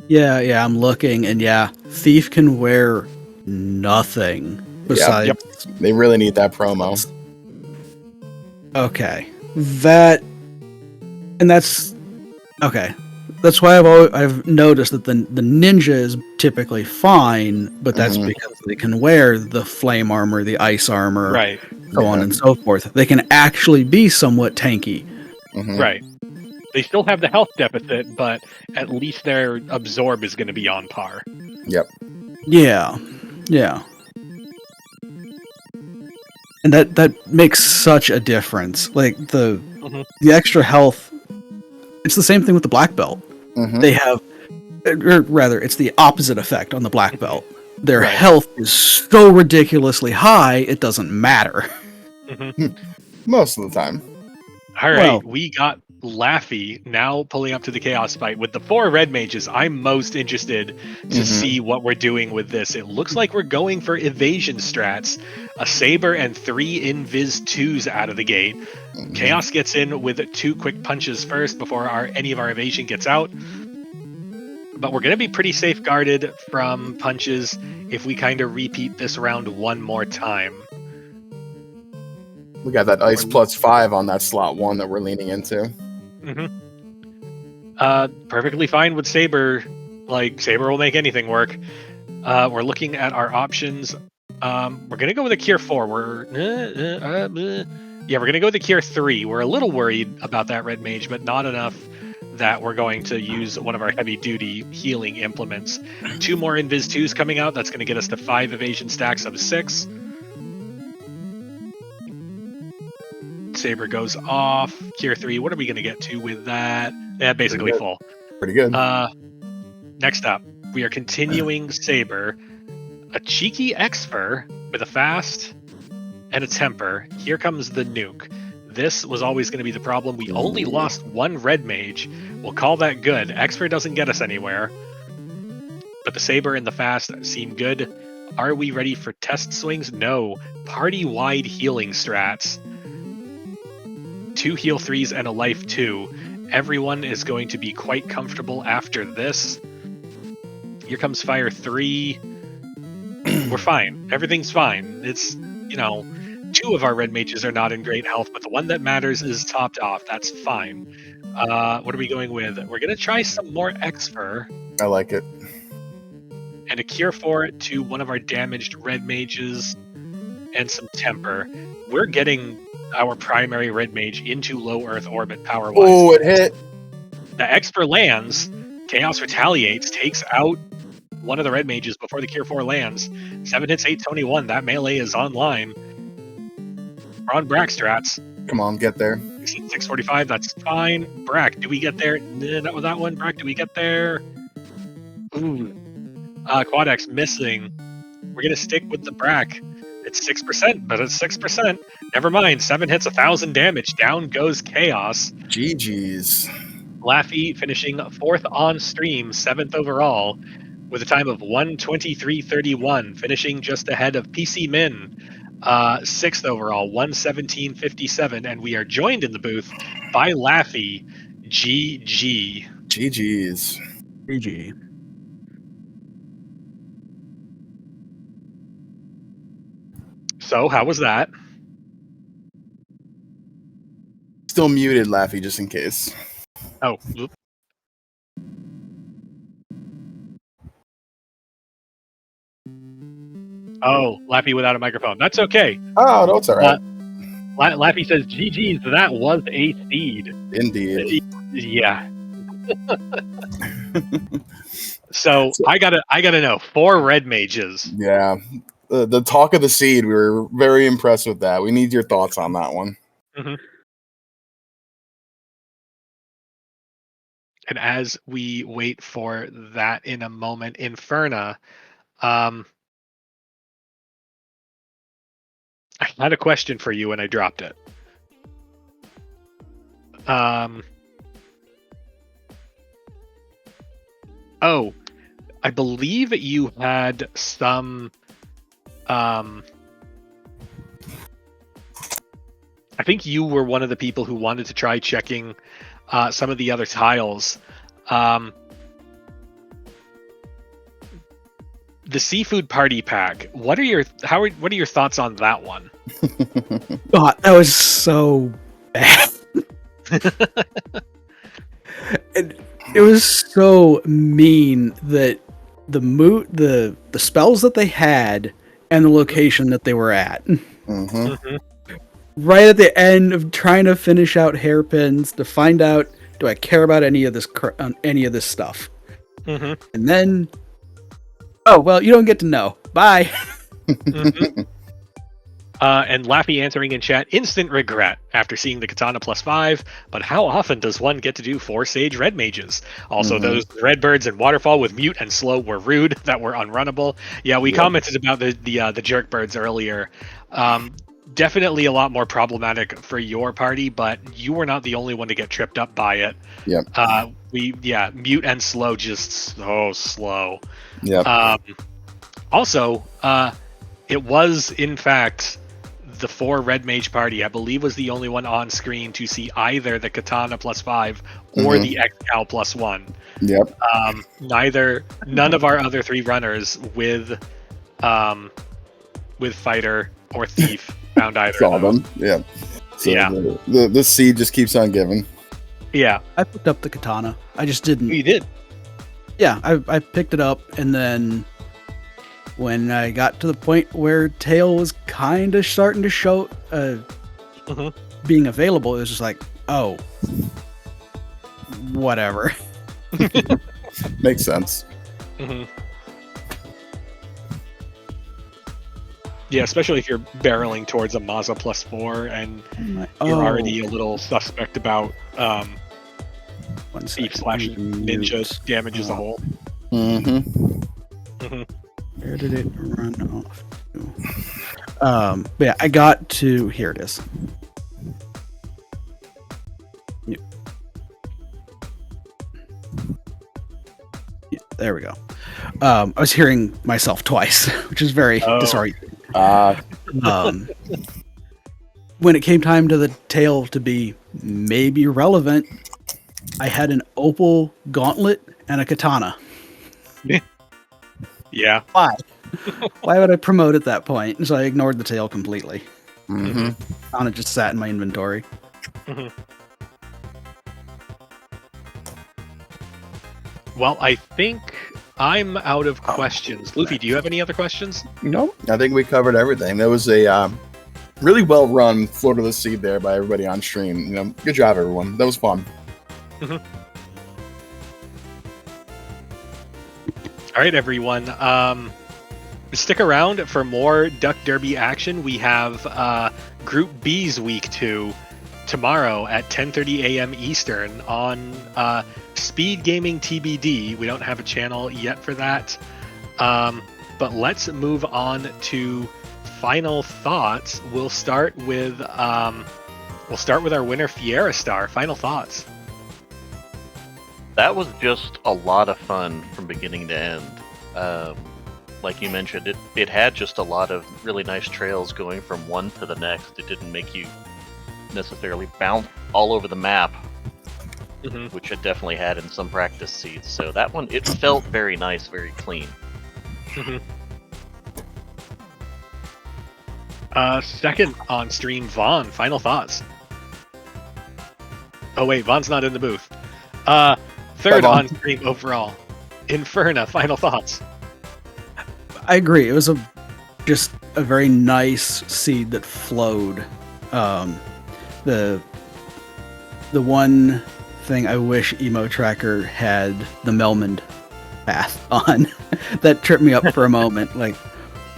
Yeah, I'm looking, and yeah, Thief can wear nothing besides. Yep. They really need that promo. Okay, that's okay. That's why I've noticed that the ninja is typically fine, but that's because they can wear the flame armor, the ice armor, Right. so on and so forth. They can actually be somewhat tanky. Right. They still have the health deficit, but at least their absorb is going to be on par. Yep. Yeah. And that makes such a difference. Like the extra health. It's the same thing with the black belt. They have, or rather, it's the opposite effect on the black belt. Their health is so ridiculously high, it doesn't matter. Most of the time. All right, Well- we got Laffy now pulling up to the Chaos fight. With the 4 red mages, I'm most interested to see what we're doing with this. It looks like we're going for evasion strats. A Saber and 3 Invis 2s out of the gate. Chaos gets in with 2 quick punches first before any of our evasion gets out. But we're going to be pretty safeguarded from punches if we kind of repeat this round one more time. We got that ice +5 on that slot 1 that we're leaning into. Perfectly fine with Saber. Like, Saber will make anything work. We're looking at our options. We're gonna go with a Cure 4. We're gonna go with the Cure 3. We're a little worried about that red mage, but not enough that we're going to use one of our heavy duty healing implements. 2 more Invis 2s coming out. That's gonna get us to 5 evasion stacks of 6. Saber goes off. Cure 3, what are we going to get to with that? Yeah, basically full. Pretty good. Next up, we are continuing Saber. A cheeky Exfer with a fast and a temper. Here comes the nuke. this was always going to be the problem. We only lost one red mage. We'll call that good. Expert doesn't get us anywhere. But the Saber and the Fast seem good. Are we ready for test swings? No. Party-wide healing strats. 2 heal 3s and a life 2. Everyone is going to be quite comfortable after this. Here comes Fire 3. We're fine. Everything's fine. It's, 2 of our red mages are not in great health, but the one that matters is topped off. That's fine. What are we going with? We're going to try some more Exfer. I like it. And a Cure for it to one of our damaged red mages. And some Temper. We're getting our primary red mage into low Earth orbit power-wise. Oh, it hit! The Exper lands. Chaos retaliates, takes out one of the red mages before the Cure 4 lands. 7 hits, 821. That melee is online. We're on Brack strats. Come on, get there. 645, that's fine. Brack, do we get there? Not with that one. Brack, do we get there? Ooh. Quadex missing. We're going to stick with the Brack. It's 6%, but it's 6%. Never mind. 7 hits, 1,000 damage. Down goes Chaos. GG's. Laffy finishing 4th on stream, 7th overall, with a time of 1:23:31, finishing just ahead of PC Min, 6th overall, 1:17:57, and we are joined in the booth by Laffy. GG. GG's. GG. So, how was that? Still muted, Laffy, just in case. Oh, whoop. Oh, Lappy without a microphone. That's okay. Oh, that's all right. Lappy says, GG's, that was a seed. Indeed. Yeah. So I gotta know, 4 red mages. Yeah. The talk of the seed, we were very impressed with that. We need your thoughts on that one. Mm-hmm. And as we wait for that in a moment, Inferna, I had a question for you and I dropped it. Oh, I believe you had some. I think you were one of the people who wanted to try checking some of the other tiles. The seafood party pack. What are your thoughts on that one? God, that was so bad. It was so mean that the spells that they had and the location that they were at. Mm-hmm. Mm-hmm. Right at the end of trying to finish out hairpins to find out, do I care about any of this stuff? Mm-hmm. And then, oh well, you don't get to know. Bye. Mm-hmm. And Lappy answering in chat, instant regret after seeing the Katana +5, but how often does one get to do 4 Sage Red Mages? Also, those Red Birds and Waterfall with Mute and Slow were rude, that were unrunnable. Yeah, we commented about the Jerk Birds earlier. Definitely a lot more problematic for your party, but you were not the only one to get tripped up by it. Yep. Mute and Slow, just so slow. Yep. Also, it was, in fact, the 4 Red Mage party, I believe, was the only one on screen to see either the Katana +5 or the X-Cal +1. Yep. None of our other 3 runners with Fighter or Thief found either Saw of those. them. Yeah. So yeah. The seed just keeps on giving. Yeah. I picked up the Katana. I just didn't. You did? Yeah, I picked it up, and then when I got to the point where Tail was kind of starting to show being available, it was just like, oh, whatever. Makes sense. Mm-hmm. Yeah, especially if you're barreling towards a Mazza +4 and you're already a little suspect about Thief/Ninja damage as a whole. Mm-hmm. Mm-hmm. Where did it run off to? But yeah, I got to... Here it is. There we go. I was hearing myself twice, which is very disorienting. When it came time to the tail to be maybe relevant, I had an opal gauntlet and a katana. Yeah. Why? Why would I promote at that point? And so I ignored the tail completely. Mm-hmm. Katana just sat in my inventory. Mm-hmm. Well, I think I'm out of questions. Luffy, do you have any other questions? No, I think we covered everything. That was a really well run Florida Seed there by everybody on stream. Good job, everyone. That was fun. Mm-hmm. All right, everyone. Stick around for more Duck Derby action. We have Group B's Week 2 tomorrow at 10:30 a.m. Eastern on Speed Gaming TBD. We don't have a channel yet for that, but let's move on to final thoughts. We'll start with our winner, Fiera Star. Final thoughts. That was just a lot of fun from beginning to end. Like you mentioned, it had just a lot of really nice trails going from one to the next. It didn't make you necessarily bounce all over the map, which it definitely had in some practice seats. So that one, it felt very nice, very clean. Second on stream, Vaughn. Final thoughts. Oh wait, Vaughn's not in the booth. Third on stream overall, Inferna. Final thoughts. I agree. It was just a very nice seed that flowed. The one thing I wish Emo Tracker had the Melmond path on that tripped me up for a moment. Like,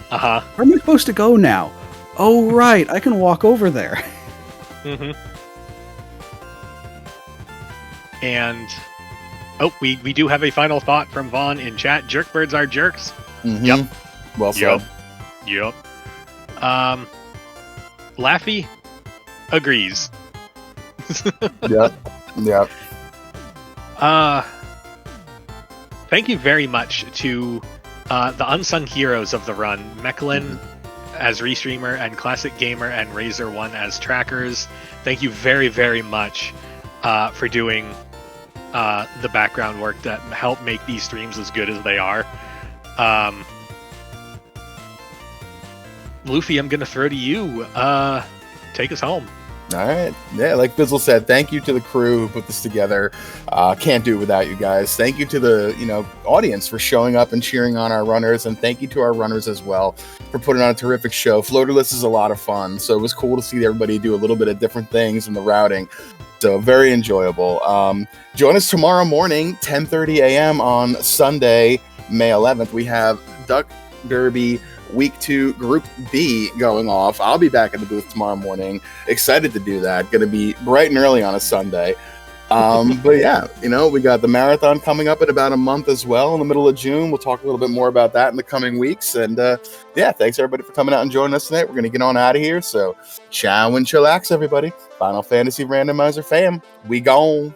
where am I supposed to go now? Oh, right, I can walk over there. And we do have a final thought from Vaughn in chat. Jerkbirds are jerks. Yep. Well said. Yep. Laffy agrees. Yep. Thank you very much to the unsung heroes of the run, Mechlin as restreamer and Classic Gamer and Razor One as trackers. Thank you very, very much for doing the background work that helped make these streams as good as they are. Luffy, I'm gonna throw to you. Take us home. All right. Yeah, like Bizzle said, thank you to the crew who put this together. Can't do it without you guys. Thank you to the audience for showing up and cheering on our runners, and thank you to our runners as well for putting on a terrific show. Floaterless is a lot of fun, so it was cool to see everybody do a little bit of different things in the routing. So very enjoyable. Join us tomorrow morning, 10:30 a.m. on Sunday, May 11th. We have Duck Derby Week 2 Group B going off. I'll be back in the booth tomorrow morning. Excited to do that. Going to be bright and early on a Sunday. But yeah, we got the marathon coming up in about a month as well, in the middle of June. We'll talk a little bit more about that in the coming weeks. And yeah, thanks everybody for coming out and joining us tonight. We're going to get on out of here. So ciao and chillax, everybody. Final Fantasy Randomizer fam, we gone.